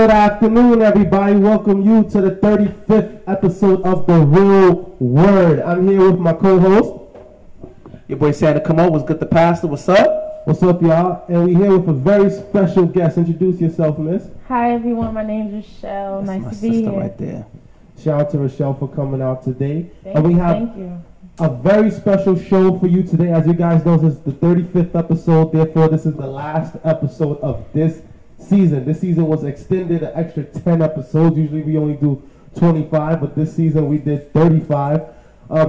Good afternoon, everybody. Welcome you to the 35th episode of The Real Word. I'm here with my co-host, your boy Santa. Come on, what's good, the pastor? What's up? What's up, y'all? And we're here with a very special guest. Introduce yourself, miss. Hi, everyone. My name's Rashell. That's nice to be here. right there. Shout out to Rashell for coming out today. Thank you. A very special show for you today. As you guys know, this is the 35th episode. Therefore, this is the last episode of this season. This season was extended an extra 10 episodes. Usually we only do 25, but this season we did 35.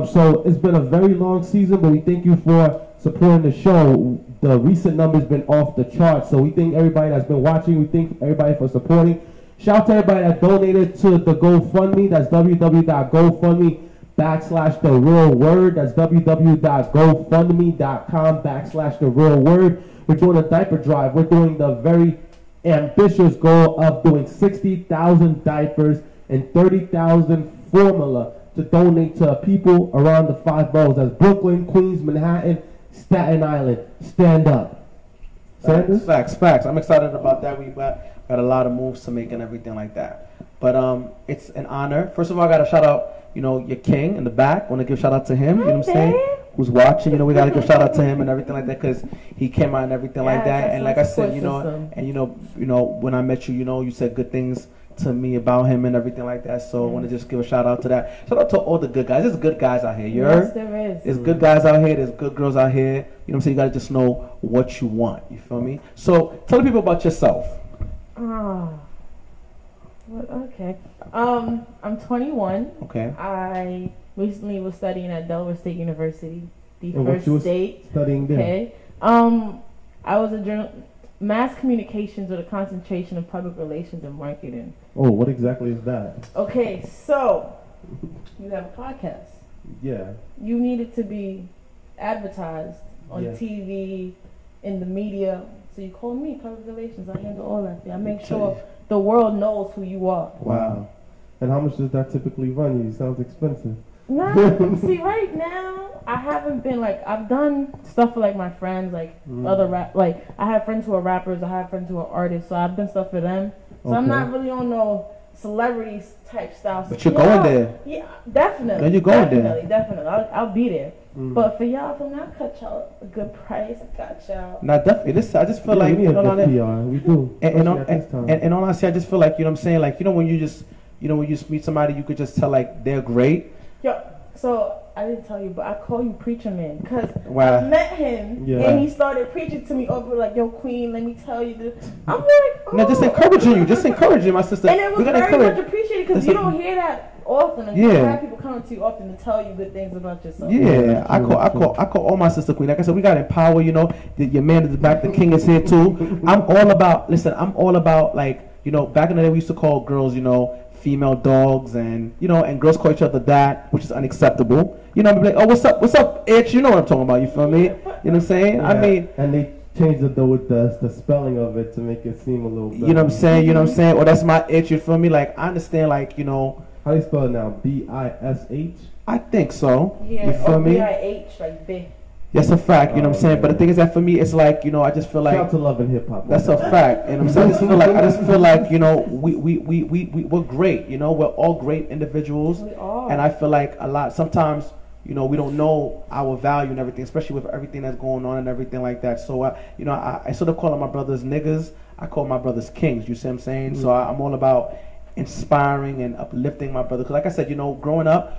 So it's been a very long season, but we thank you for supporting the show. The recent numbers been off the charts, so we thank everybody that's been watching. We thank everybody for supporting. Shout out to everybody that donated to the GoFundMe. That's www.gofundme.com/The Real Word. That's www.gofundme.com/The Real Word. We're doing a diaper drive. We're doing the very ambitious goal of doing 60,000 diapers and 30,000 formula to donate to people around the 5 boroughs. That's Brooklyn, Queens, Manhattan, Staten Island. Stand up. Sanders? Facts. I'm excited about that. We got a lot of moves to make and everything like that. But it's an honor. First of all, I got to shout out, your king in the back. Want to give a shout out to him, you know what I'm saying? Who's watching, we got to give a shout out to him and everything like that, because he came out and everything like that. And like I said, when I met you, you said good things to me about him and everything like that. So I want to just give a shout out to that. Shout out to all the good guys. There's good guys out here. Yes, there is. There's good guys out here. There's good girls out here. You know what I'm saying? You got to just know what you want. You feel me? So tell the people about yourself. Okay. I'm 21. Okay. I recently was studying at Delaware State University, the And first what you state. Studying there? Okay. I was a mass communications with a concentration in public relations and marketing. Oh, what exactly is that? Okay, so you have a podcast. Yeah. You need it to be advertised on TV, in the media. So you call me, public relations. I handle all that. I make sure the world knows who you are. Wow. And how much does that typically run you? Sounds expensive. Nah, see, right now, I haven't been, I've done stuff for, my friends, other I have friends who are rappers, I have friends who are artists, so I've done stuff for them. So I'm not really on no celebrities type style. But you're going there. Yeah, definitely. No, you're going there. Definitely. I'll be there. But for y'all, from that, cut y'all a good price. I got y'all. Nah, definitely. Listen, I just feel like we do. And honestly, I just feel like, you know what I'm saying, when you just meet somebody, you could just tell they're great. Yo, so I didn't tell you, but I call you Preacher Man because wow. I met him and he started preaching to me over yo, Queen, let me tell you this. I'm like, oh. No, just encouraging you, my sister. And it was very much appreciated because you don't hear that often. You don't have people coming to you often to tell you good things about yourself. Yeah, I call all my sister Queen. Like I said, we got to empower. Your man is back. The king is here too. I'm all about back in the day we used to call girls female dogs, and and girls call each other that, which is unacceptable. Be like, oh, what's up, itch? You know what I'm talking about. You feel me? You know what I'm saying? Yeah. I mean, and they changed it though with the spelling of it to make it seem a little better. You know what I'm saying? You know what I'm saying? Or that's my itch. You feel me? I understand. How do you spell it now? B-I-S-H? I think so. Yeah. You feel me? B-I-H, B. That's a fact, you know what I'm saying? But the thing is that for me, it's I just feel like... Shout out to Love and Hip Hop. That's a fact. And I'm saying, I just feel like, we're great, we're all great individuals. We are. And I feel like sometimes, we don't know our value and everything, especially with everything that's going on and everything like that. So, I sort of call my brothers niggas. I call my brothers kings, you see what I'm saying? So I'm all about inspiring and uplifting my brothers. Because like I said, growing up,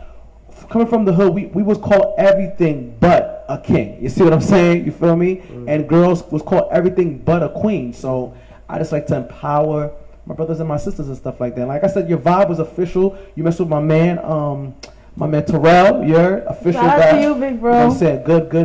coming from the hood, we was called everything but a king. You see what I'm saying? You feel me? And girls was called everything but a queen. So I just like to empower my brothers and my sisters and stuff like that. Like I said, your vibe was official. You messed with my man Terrell. You're official Shout guy. out to you, big bro. You know what I'm saying?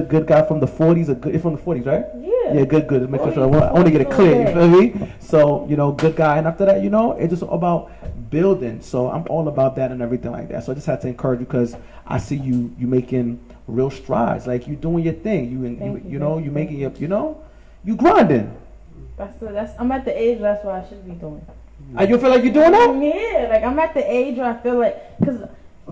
Good guy from the 40s. You're from the 40s, right? Yeah. Yeah, good. Just make sure I want to get it clear. You feel me? So good guy. And after that, it's just about building. So I'm all about that and everything like that. So I just had to encourage you because I see you making real strides. You doing your thing. You making your you grinding. I'm at the age that's what I should be doing. You feel like you're doing that? Yeah, I'm at the age where I feel because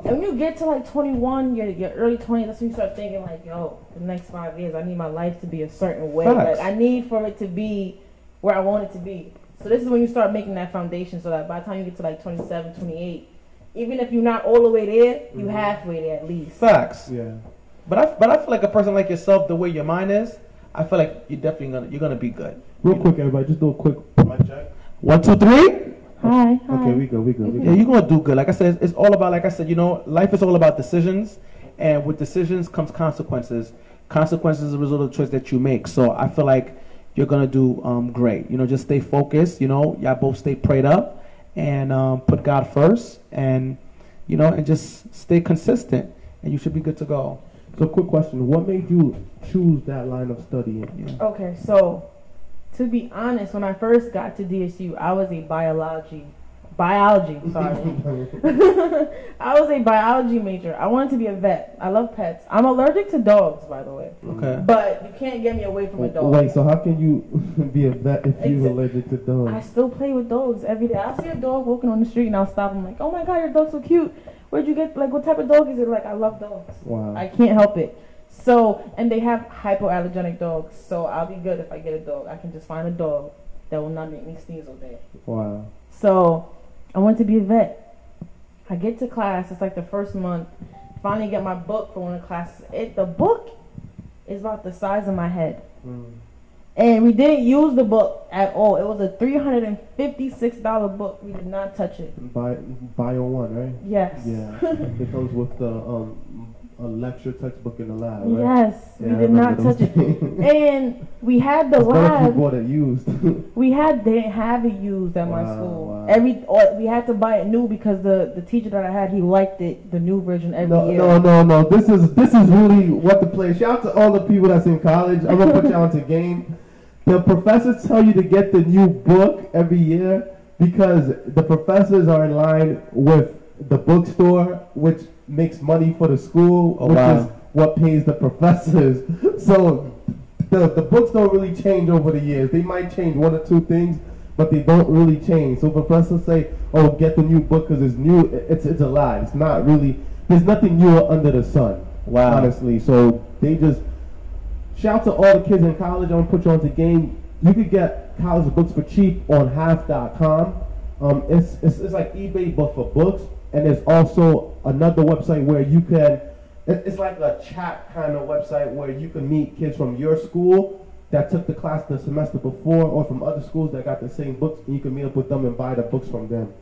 when you get to 21, your early 20s, that's when you start thinking yo, the next 5 years I need my life to be a certain way. Facts. I need for it to be where I want it to be. So this is when you start making that foundation, so that by the time you get to like 27, 28, even if you're not all the way there, you halfway there at least. Facts. Yeah. But I feel like a person like yourself, the way your mind is, I feel like you're gonna be good. Real quick, everybody, just do a quick mic check. 1, 2, 3. Hi. Okay, we go. Yeah, you're gonna do good. Like I said, it's all about, like I said, life is all about decisions, and with decisions comes consequences. Consequences is a result of the choice that you make. So I feel like you're gonna do great. Just stay focused. Y'all both stay prayed up, and put God first, and and just stay consistent, and you should be good to go. So, quick question: what made you choose that line of studying? Yeah. Okay, so to be honest, when I first got to DSU, I was a biology, sorry. I was a biology major. I wanted to be a vet. I love pets. I'm allergic to dogs, by the way. Okay. But you can't get me away from a dog. Wait, so how can you be a vet if you're allergic to dogs? I still play with dogs every day. I'll see a dog walking on the street and I'll stop. I'm like, oh my God, your dog's so cute. Where'd you get, like, what type of dog is it? Like, I love dogs. Wow. I can't help it. So, and they have hypoallergenic dogs. So I'll be good if I get a dog. I can just find a dog that will not make me sneeze all day. Wow. So I wanted to be a vet. I get to class. It's like the first month. Finally get my book for one of the classes. The book is about the size of my head. And we didn't use the book at all. It was a $356 book. We did not touch it. Bio 1, right? Yes. Yeah. It comes with the a lecture textbook in the lab, right? Yes. Yeah, We did not touch it. And we had the lab. You bought it used. They didn't have it used at my school. Wow. We had to buy it new because the teacher that I had, he liked it, the new version every year. No. This is really what the place. Shout out to all the people that's in college. I'm gonna put y'all into game. The professors tell you to get the new book every year because the professors are in line with the bookstore, which makes money for the school, which is what pays the professors. So the books don't really change over the years. They might change 1 or 2 things, but they don't really change. So professors say, "Oh, get the new book because it's new." It's a lie. It's not really. There's nothing new under the sun. Wow. Honestly, so they just. Shout out to all the kids in college. I'm gonna put you on the game. You could get college books for cheap on half.com. It's like eBay but for books. And there's also another website where you can. It's like a chat kind of website where you can meet kids from your school that took the class the semester before, or from other schools that got the same books, and you can meet up with them and buy the books from them.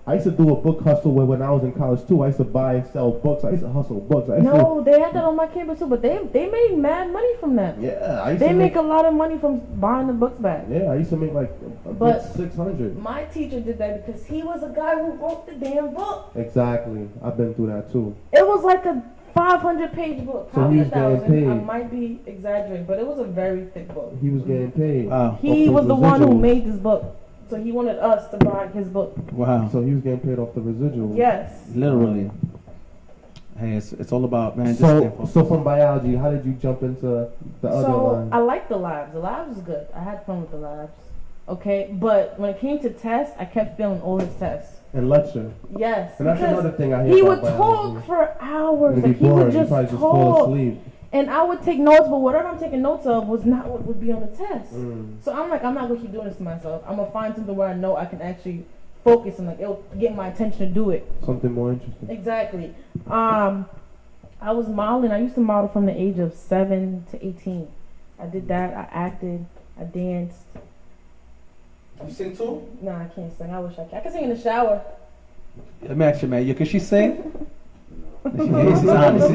I used to do a book hustle where when I was in college too, I used to buy and sell books. I used to hustle books. No, they had that on my campus too, but they made mad money from that. Yeah, they make a lot of money from buying the books back. Yeah, I used to make like but 600. My teacher did that because he was a guy who wrote the damn book. Exactly, I've been through that too. It was like a 500-page book, so probably he was 1,000. getting paid. I might be exaggerating, but it was a very thick book. He was getting paid. Wow. He was the one who made this book. So he wanted us to buy his book. Wow. So he was getting paid off the residual. Yes. Literally. Hey, it's all about, man. So from biology, how did you jump into the other line? I like the labs. The labs was good. I had fun with the labs. Okay, but when it came to tests, I kept failing all his tests. And lecture. Yes. And that's another thing I hear he about would biology. talk for hours. Like he boring. would just probably just fall talk. asleep. And I would take notes, but whatever I'm taking notes of was not what would be on the test. Mm. So I'm like, I'm not gonna keep doing this to myself. I'm gonna find something where I know I can actually focus and like it'll get my attention to do it. Something more interesting. Exactly. I was modeling. I used to model from the age of 7 to 18. I did that. I acted. I danced. You sing too? No, I can't sing. I wish I could. I can sing in the shower. Let me ask you, man. Can she sing? She's honest.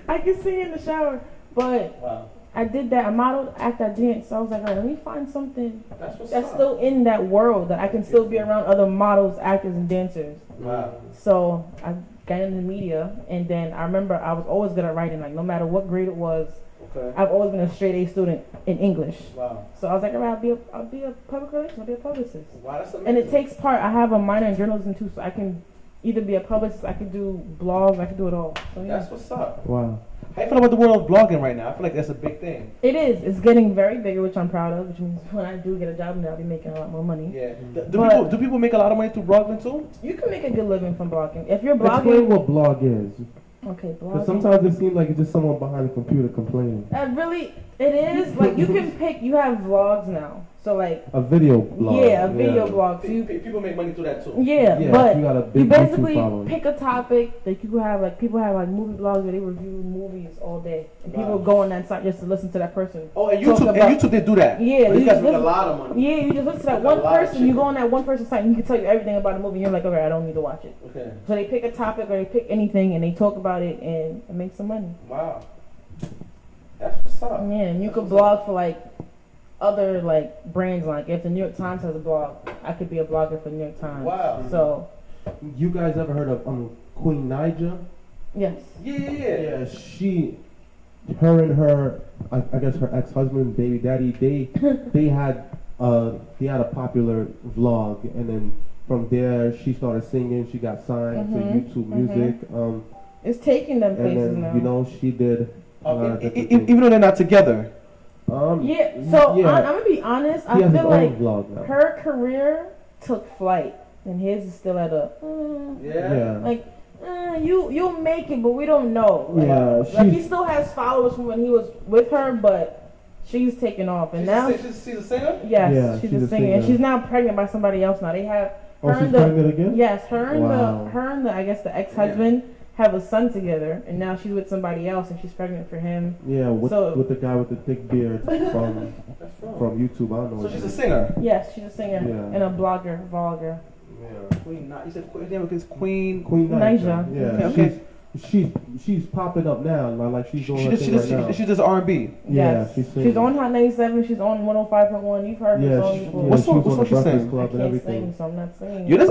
I can sing in the shower, but Wow. I did that. I modeled, acted, I danced. So I was like, all right, let me find something That's that's still in that world that I can still be around other models, actors, and dancers. Wow. So I got into media, and then I remember I was always good at writing. Like no matter what grade it was, Okay. I've always been a straight A student in English. Wow. So I was like, all right, I'll be a public relations. I'll be a publicist. Wow, that's amazing. And it takes part. I have a minor in journalism too, so I can either be a publicist, I can do blogs, I can do it all. So, yeah. That's what's up. Wow. How you feel about the world of blogging right now? I feel like that's a big thing. It is. It's getting very bigger, which I'm proud of. Which means when I do get a job, I'll be making a lot more money. Yeah. Do people make a lot of money through blogging too? You can make a good living from blogging if you're Explain blogging. what blog is. Okay, blogging. Because sometimes it seems like it's just someone behind the computer complaining. Really, it is like you can pick. You have vlogs now, So like a video blog. Yeah, a video blog. So people make money through that too. Yeah, Yeah, but you got a big you basically YouTube following. pick a topic. Like people have like movie blogs where they review movies all day, and people go on that site just to listen to that person. Oh, and YouTube they do that. Yeah, you guys make a lot of money. Yeah, you just listen to that one person. You go on that one person's site, and he can tell you everything about the movie. And you're like, okay, I don't need to watch it. Okay. So they pick a topic or they pick anything, and they talk about it, and it makes some money. Wow. That's what's up. Yeah, and you could blog for like other like brands. Like if the New York Times has a blog, I could be a blogger for the New York Times. Wow. So You guys ever heard of Queen Naija? yes. Yeah. Her and her, I guess her ex-husband, baby daddy, they had a popular vlog, and then from there she started singing. She got signed to YouTube Music. It's taking them places and then, now. you know, she did. Even though they're not together. Yeah. So I'm gonna be honest. I He has his feel own like vlog now. her career took flight, and his is still at a. Yeah. Like. You'll make it, but we don't know. Like he still has followers from when he was with her, but she's taken off, and now she's a singer. Yes, Yeah, she's a singer, and she's now pregnant by somebody else. Now they have her and the pregnant again? Yes, her Wow. and the I guess the ex-husband have a son together, and now she's with somebody else, and she's pregnant for him. Yeah, with the guy with the thick beard from YouTube. I don't know. So she's a singer. Yes, she's a singer and a vlogger. Yeah. Queen, you said her name is Queen Naija. Yeah. Okay. She's popping up now. Like she's doing her thing right now. She does R&B. Yeah, yes. She's on Hot 97. She's on 105.1. You've heard her song before. What song she sing? Club I and can't everything. sing, so I'm not singing. There's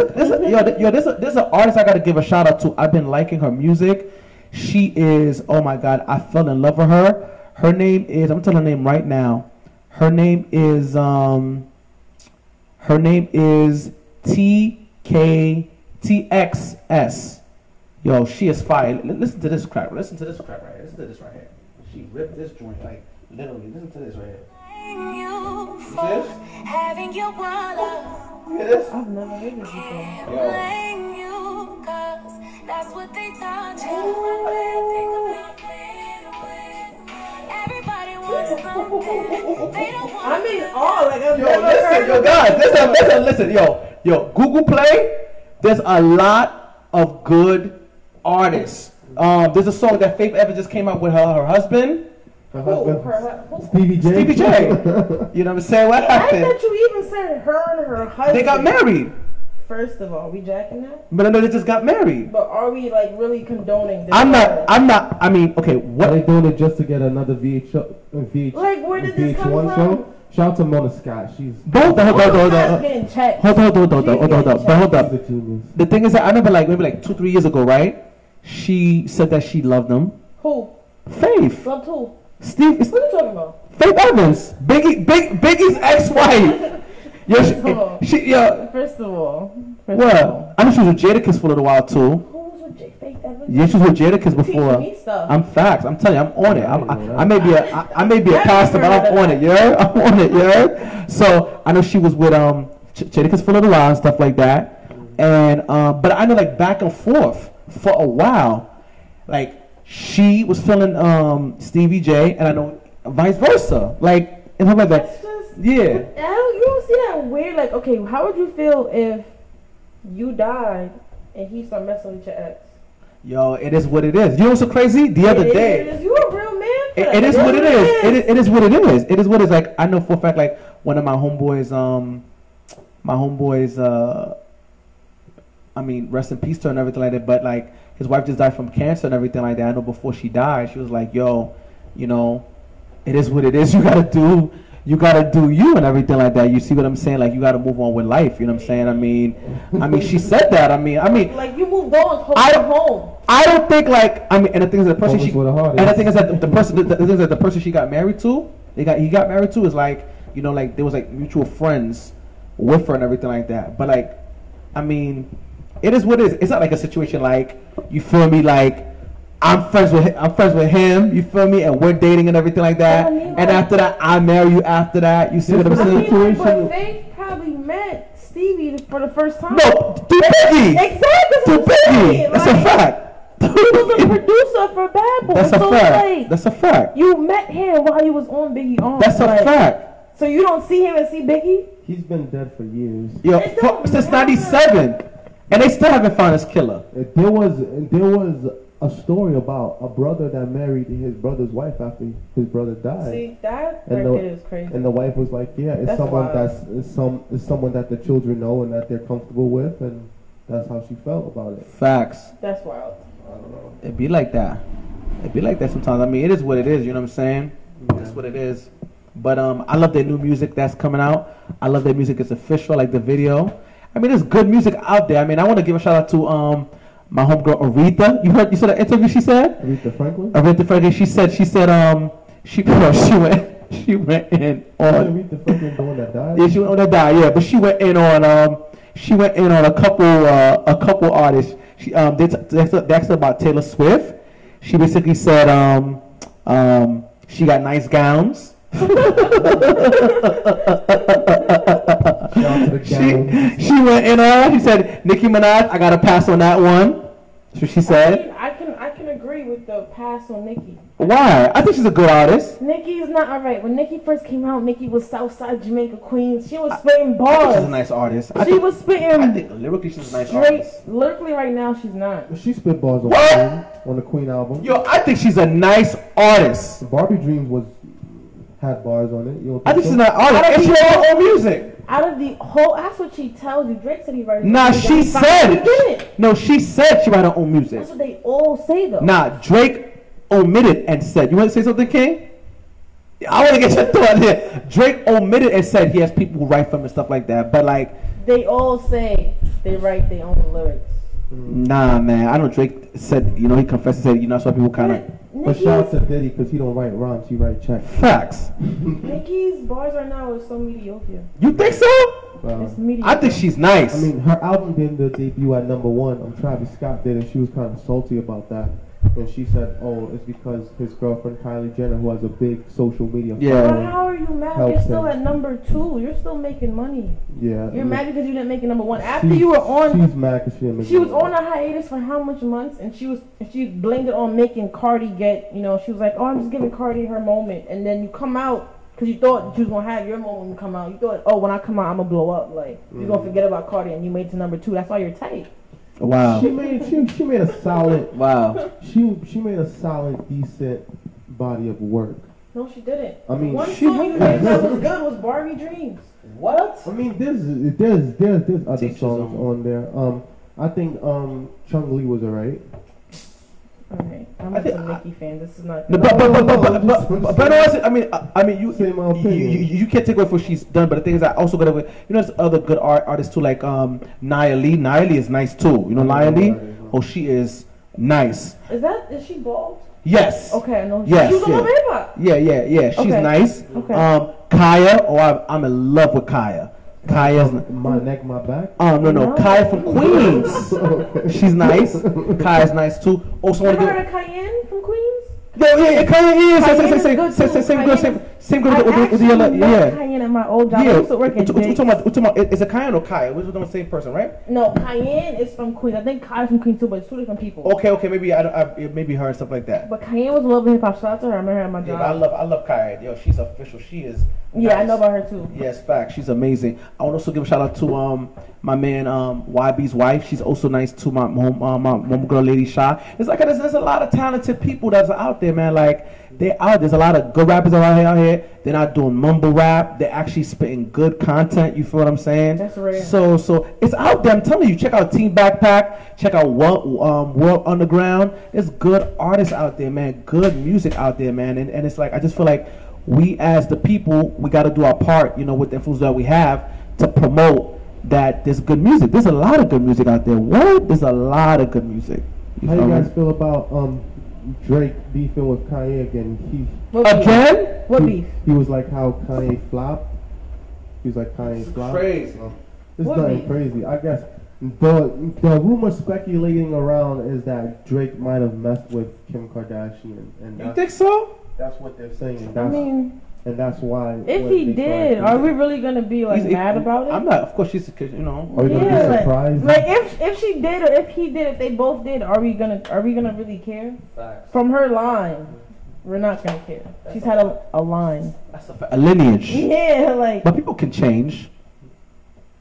an artist I gotta give a shout out to. I've been liking her music. She is, oh my God, I fell in love with her. Her name is, I'm telling her name right now. Her name is TKTXS. Yo, she is fire. Listen to this crap. Listen to this crap right here. Listen to this right here. She ripped this joint like literally. Listen to this right here. You see this? Having your Hear this? I've never heard this before. blame you, 'cause that's what they taught you. Everybody wants something. They don't want I'm in awe. Like I've Yo, never listen, heard yo, of guys, listen, yo, Google Play. There's a lot of good artists. There's a song that Faith Evans just came out with her husband. Stevie J. Stevie J. You know what I'm saying? What I happened? thought you even said her and her husband. They got married. First of all, we jacking that? But I know they just got married. But are we like really condoning this? I'm not, I mean, okay, Are what? they doing it just to get another VH1 Like, where did this come from? show? Shout out to Mona Scott. She's Hold on. Getting checked. Hold up. But hold up. a genius. The thing is that I remember maybe 2-3 years ago, right? She said that she loved him. Who? Faith. Loved who? Steve. What are you talking about? Faith Evans. Biggie's ex-wife. First of all. Well, I know she was with Jadakiss for a little while too. Who was with Faith Evans? Yeah, she was with Jadakiss before. Teach me stuff. I'm facts. I'm telling you, I'm on it. I may be a pastor, but I'm on it. Yeah, I'm on it. Yeah. So I know she was with Jadakiss for a little while and stuff like that. And but I know back and forth for a while. She was feeling Stevie J, and I know vice versa. And how about that? Yeah. You don't see that weird? Okay, how would you feel if you died and he started messing with your ex? Yo, it is what it is. You know what's so crazy? The other day. You a real man? It is what it is. It is what it is. It is what it is. I know for a fact, one of my homeboys, I mean, rest in peace to her and everything like that, but his wife just died from cancer and everything like that. I know before she died, she was like, yo, you know, it is what it is. You gotta do you and everything like that. You see what I'm saying? You gotta move on with life. You know what I'm saying? I mean, she said that. I mean, you moved on. Home. I don't think and the thing is that the person the thing is that the person she got married to, he got married to is there was mutual friends with her and everything like that. But I mean, it is what it is. It's not a situation you feel me, I'm friends with him, you feel me, and we're dating and everything like that. And after that, I marry you after that. You see what I'm saying? But they probably met Stevie for the first time. No, through Biggie. Exactly. Through Biggie. That's a fact. He was a producer for Bad Boy. That's a fact. That's a fact. You met him while he was on Biggie on. That's a fact. So you don't see him and see Biggie? He's been dead for years. Yo, It don't since matter. '97, and they still haven't found his killer. There was a story about a brother that married his brother's wife after his brother died. See, that And record is crazy. And the wife was like, "Yeah, it's That's someone wild. it's someone that the children know and that they're comfortable with," and that's how she felt about it. Facts. That's wild. I don't know. It be like that. It be like that sometimes. I mean, it is what it is. You know what I'm saying? That's what it is. But I love their new music that's coming out. I love their music. It's official, like the video. I mean, there's good music out there. I mean, I want to give a shout out to my homegirl Aretha. You saw the interview she said? Aretha Franklin. Aretha Franklin. She said she went in on. Aretha Franklin, the one that died. Yeah, she went on that die. Yeah, but she went in on a couple artists. She they asked her about Taylor Swift. She basically said she got nice gowns. Shout out to the gang. She went in on. She said Nicki Minaj. I got to pass on that one. That's what she I said. mean, I can agree with the pass on Nicki. Why? I think she's a good artist. Nicki is not alright. When Nicki first came out, Nicki was Southside Jamaica Queens. She was spitting I think bars. she's a nice artist. She was I spitting think lyrically she's a nice straight. artist. Lyrically, right now, she's not. She spit bars on What? on the Queen album. Yo, I think she's a nice artist. Barbie Dreams had bars on it. You don't I think so? she's an artist. And she wrote her own music. Out of the whole, that's what she tells you. Drake said he writes. Nah, she said it. No, she said she wrote her own music. That's what they all say though. Nah, Drake omitted and said. You want to say something, King? I want to get your thought here. Drake omitted and said he has people who write for him and stuff like that. But like, They all say they write their own lyrics. nah, man. I know Drake said. He confessed and said. That's why people kind of But shout out to Diddy because he don't write rhymes, he write checks. facts. Nicki's bars right now is so mediocre. You think so? It's mediocre. I think she's nice. I mean, her album didn't debut at #1. Travis Scott did, and she was kind of salty about that. And she said, "Oh, it's because his girlfriend Kylie Jenner, who has a big social media Yeah. But following, how are you mad? helps You're still him. at #2. You're still making money. Yeah, You're mad because you didn't make it #1. After She's- you were on, she's mad because she didn't make she was it. on a hiatus for how much months? And she blamed it on making Cardi get. She was like, "Oh, I'm just giving Cardi her moment." And then you come out because you thought she was gonna have your moment when you come out. You thought, "Oh, when I come out, I'm gonna blow up." Like you're gonna forget about Cardi, and you made it to #2. That's why you're tight. Wow. She made a solid. Wow. She made a solid, decent body of work. No, she didn't. I mean, One she song you has- made that was good was Barbie Dreams. What? I mean, there's other Teach us songs on. on there. I think Chung Lee was alright. Alright, I'm I a think- Nicki fan. This is not. No, but honestly, I mean, you Say my opinion. you can't take away what she's done. But the thing is, I also got to, there's other good artists too, like Nia Lee. Nia Lee is nice too. You know Nia Lee? Oh, she is nice. Is she bald? Yes. Okay, I know. Yes, She was yeah. on hip hop. Yeah. She's Okay. nice. Okay. Kaya. Oh, I'm in love with Kaya. Kaya's. My neck, my back. No. No. Kaya from Queens. Okay. She's nice. Kaya's nice too. Also want Ever to heard give. of Cayenne from Queens? Yeah, Kaya is. Cayenne is good too. Same girl I with the actually other. met Yeah. Cayenne at my old job. I Yeah. used to work at We're Dick's. talking about, is it Cayenne or Kaya? We're the same person, right? No, Cayenne is from Queens. I think Kaya's from Queens too, but it's two different people. Okay, maybe maybe her and stuff like that. But Cayenne was a little bit hip hop. Shout out to her. I met her at my Yeah, job. but I love Kaya. Yo, she's official. She is. Yeah, I nice. know about her too. Yes, fact. She's amazing. I want to also give a shout out to my man YB's wife. She's also nice too. My girl, Lady Sha. It's like there's a lot of talented people that's out there, man. Like they out. There's a lot of good rappers out here. They're not doing mumble rap. They're actually spitting good content. You feel what I'm saying? That's rare. So it's out there. I'm telling you. Check out Team Backpack. Check out World Underground. There's good artists out there, man. Good music out there, man. And it's like I just feel like we as the people, we got to do our part, with the influence that we have to promote that there's good music. There's a lot of good music out there. What? There's a lot of good music. How you feel guys me? feel about Drake beefing with Kanye again? What beef? Again? What beef? He was like how Kanye flopped. He was like Kanye flopped. Crazy. It's What nothing beef? crazy. I guess the rumor speculating around is that Drake might have messed with Kim Kardashian, and You that's, think so? that's what they're saying. And I that's, mean, and that's why. if when he they did, started are we really gonna be like He's- mad about it? I'm not. Of course, she's because Are we gonna Yeah, be like- surprised? Like if she did or if he did, if they both did, are we gonna really care? From her line, We're not gonna care. She's had a line. That's a lineage. Yeah, like. But people can change.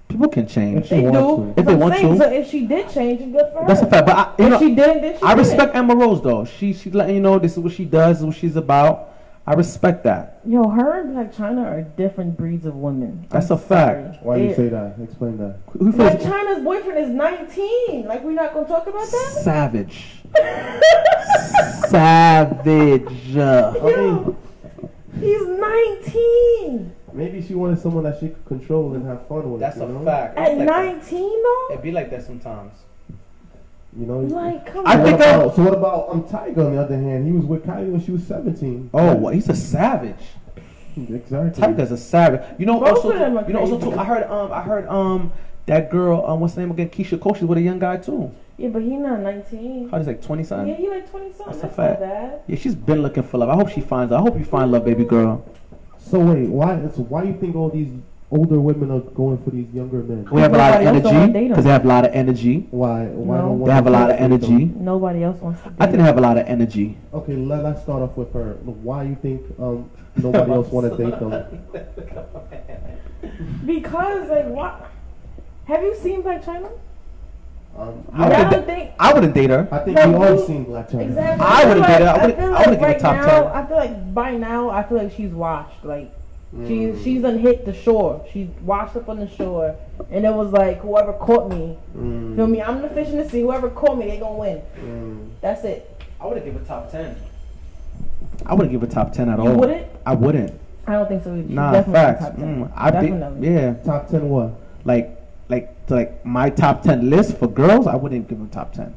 People can change. They do. If they want to. So if she did change, it's good for her. That's a fact. But if she didn't, then she I didn't. respect Amber Rose though. She's letting you know this is what she does, this is what she's about. I respect that. Yo, her and Black China are different breeds of women. That's a fact. Why do you say that? Explain that. Black China's boyfriend is 19. Like, we're not gonna talk about that? Savage. Savage. Yo, he's 19. Maybe she wanted someone that she could control and have fun with. That's you a know? fact. At 19 though? It be like that sometimes. You know, Like, come I on. think so what about Tyga on the other hand? He was with Kylie when she was 17. Oh, well, he's a savage. Exactly. Tyga's a savage. You know, Both also, of them are you know, also crazy. too. I heard that girl. What's the name again? Keisha Cole. She's with a young guy too. Yeah, but he not 19. How, he's like 20 something. Yeah, he like 20 something. That's a That's fact. not bad. Yeah, she's been looking for love. I hope she finds. I hope you find love, baby girl. So wait, why you think all these older women are going for these younger men? We have a lot of Nobody else don't wanna energy date 'em. because they have a lot of energy. Why don't They have a lot of energy. Nobody else wants to date I think they have a lot of energy. Okay, let's start off with her. Why you think nobody else want to date them? Because, like, what? Have you seen Black China? I I wouldn't don't think. I wouldn't date her. I think No, we all you- seen Black China. Exactly. I wouldn't date her. I wouldn't feel give her right top now, 10. I feel like by now, I feel like she's washed. Like, she's done hit the shore. She's washed up on the shore. And it was like, whoever caught me, feel me? I'm the fish in the sea. Whoever caught me, they gonna win. That's it. I wouldn't give her top 10. I wouldn't give her top 10 at all. You wouldn't? I wouldn't. I don't think so either. She's Nah, definitely facts. top 10. I'd be, Definitely. yeah. Top 10 what? Like my top 10 list for girls, I wouldn't give them top 10.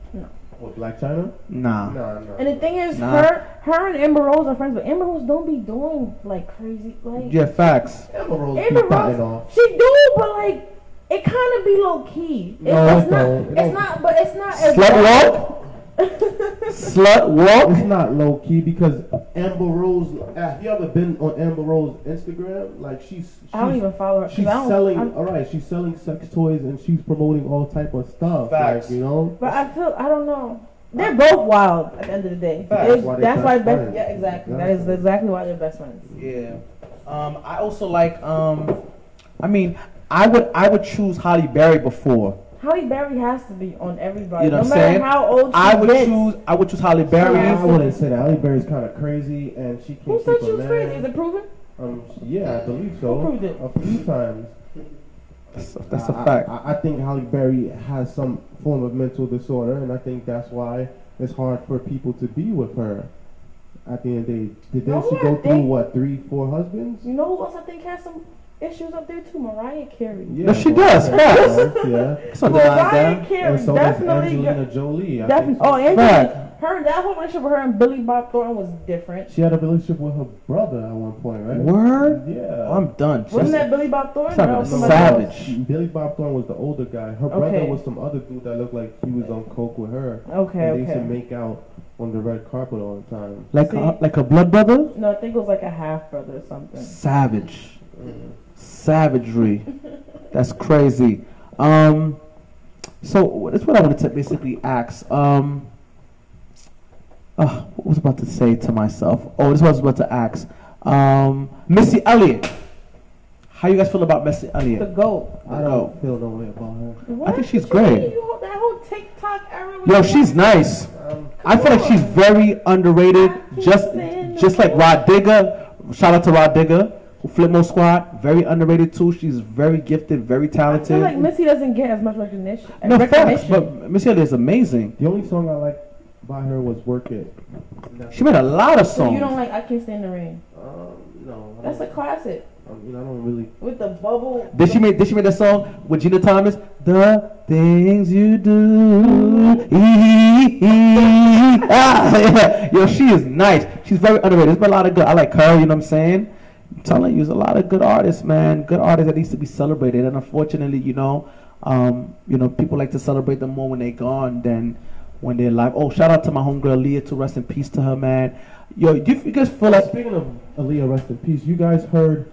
What, Black China? Nah. Nah. And the thing is, Nah. her and Amber Rose are friends, but Amber Rose don't be doing like crazy, like Yeah, facts. Amber Rose Amber be cutting Rose, off. she do, but like it kind of be low key. No, It's it not. don't. It It's don't. not. But it's not. as Slut bad. walk? Slut walk? It's not low key because Amber Rose. Have you ever been on Amber Rose Instagram? Like she's I don't even follow her. 'cause she's I don't, selling. I'm- All right, she's selling sex toys and she's promoting all type of stuff. Facts. Like, you know. But I don't know. They're both wild at the end of the day. Facts. That's why best best. friends. Yeah, exactly. Yeah. That is exactly why they're best friends. Yeah. I also like I mean, I would choose Halle Berry before. Halle Berry has to be on everybody. You know no what I'm matter saying? how old she I would gets. choose Halle Berry. Yeah. I wouldn't say that. Halle Berry's kind of crazy and she Who can't said keep she a was crazy? Is man. it proven? Yeah, I believe so. Who proved it? A few times. That's a fact. I think Halle Berry has some form of mental disorder, and I think that's why it's hard for people to be with her. At the end of the day, didn't No, she I go through think- what 3-4 husbands? You know who else I think has some issues up there too? Mariah Carey. Yeah, No, she well, does, that's facts. right, yeah. It's not denying Mariah that. Carey And so does definitely. Angelina Jolie. I Definitely. think Oh, Angelina. Fact. Her that whole relationship with her and Billy Bob Thornton was different. she had a relationship with her brother at one point, right? Word? Yeah. I'm done. Wasn't that Billy Bob Thornton? That's Or not was somebody else? savage. Billy Bob Thornton was the older guy. Her brother Okay. was some other dude that looked like he was on coke with her. Okay, And they used to okay. make out on the red carpet all the time. Like a blood brother? No, I think it was like a half brother or something. Savage. Savagery. That's crazy. So that's what I wanted to basically ask. What was I about to say to myself? Oh, this is what I was about to ask. Missy Elliott. How you guys feel about Missy The Elliott? GOAT. I don't feel no way about her. What? think she's What you great. mean? That whole TikTok era. was Yo, like- she's nice. I feel like she's very underrated. Just like Rod Digger. Shout out to Rod Digger, who Flipmo Squad. Very underrated too. She's very gifted, very I feel talented. like Missy doesn't get as much recognition. No facts, but Missy Elliott is amazing. The only song I like by her was "Work It." She made a lot of So songs. you don't like I Can't Stand the Rain? No. I That's a don't- classic. I don't really. With the bubble. Did she make that song with Gina Thomas? The things you do. Yeah. Yo, she is nice. She's very underrated. There's been a lot of good. I like her. You know what I'm saying? I'm telling you, there's a lot of good artists, man. Good artists that needs to be celebrated. And unfortunately, people like to celebrate them more when they're gone than when they're alive. Oh, shout out to my homegirl Leah. To rest in peace to her, man. Yo, do you guys feel like? Speaking of Aaliyah, rest in peace. You guys heard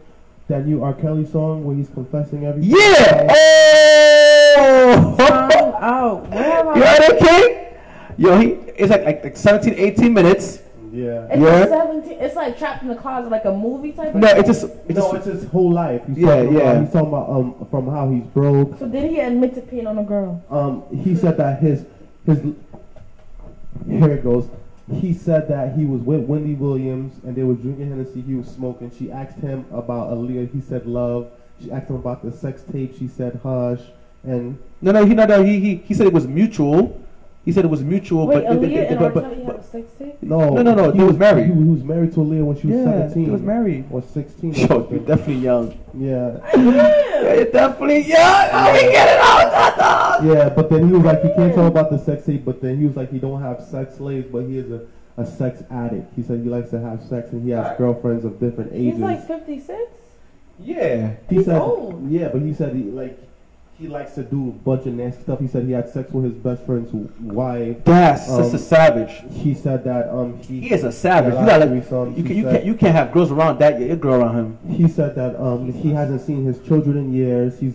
that new R. Kelly song where he's confessing everything? Yeah. Oh. Oh, where am I? You heard that, King? Yo, it's like 17, 18 minutes. Yeah. It's Yeah. like 17. It's like trapped in the closet, like a movie type. No, of it's thing. just It's his whole life. He's Yeah, talking yeah. About, he's talking about from how he's broke. So did he admit to peeing on a girl? He said that his here it goes. He said that he was with Wendy Williams and they were drinking Hennessy. He was smoking. She asked him about Aaliyah. He said love. She asked him about the sex tape. She said hush. And he said it was mutual. He said it was mutual. Wait, but Aaliyah and R. but Kelly have a sex tape? no, he was married. He was married to Aaliyah when she was 17. He was married. Or 16. Yo, you're definitely young. Yeah. You're definitely young. How we get it all done? Yeah, but then he was like, he can't talk about the sex tape, but then he was like, he don't have sex slaves, but he is a sex addict. He said he likes to have sex and he has girlfriends of different ages. He's like 56? Yeah. He's old. Yeah, but he said he likes to do a bunch of nasty stuff. He said he had sex with his best friend's wife. That's a savage. He said that he is a savage. You can't have girls around that. Your girl around him. He said that he hasn't seen his children in years. He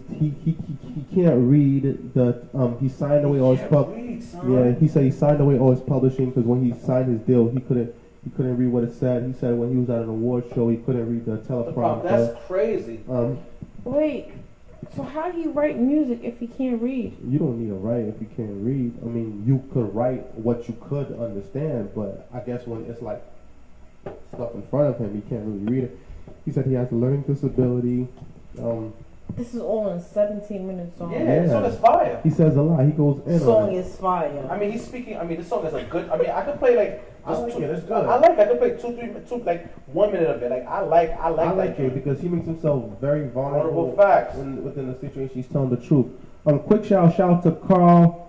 can't read. He signed away all his he said he signed away all his publishing because when he signed his deal, he couldn't read what it said. He said when he was at an award show, he couldn't read the teleprompter. That's crazy. Wait. So how do you write music if he can't read? You don't need to write if you can't read. I mean, you could write what you could understand, but I guess when it's like stuff in front of him, he can't really read it. He said he has a learning disability. This is all in 17 minutes song. Yeah, the song is fire. He says a lot. He goes in Song on it. is fire. I mean, he's speaking. I mean, the song is a good. I mean, I could play like. I like it. It's good. I could play two, like 1 minute of it. Like I like it because he makes himself very vulnerable. Facts. Within the situation, he's telling the truth. Quick shout out to Carl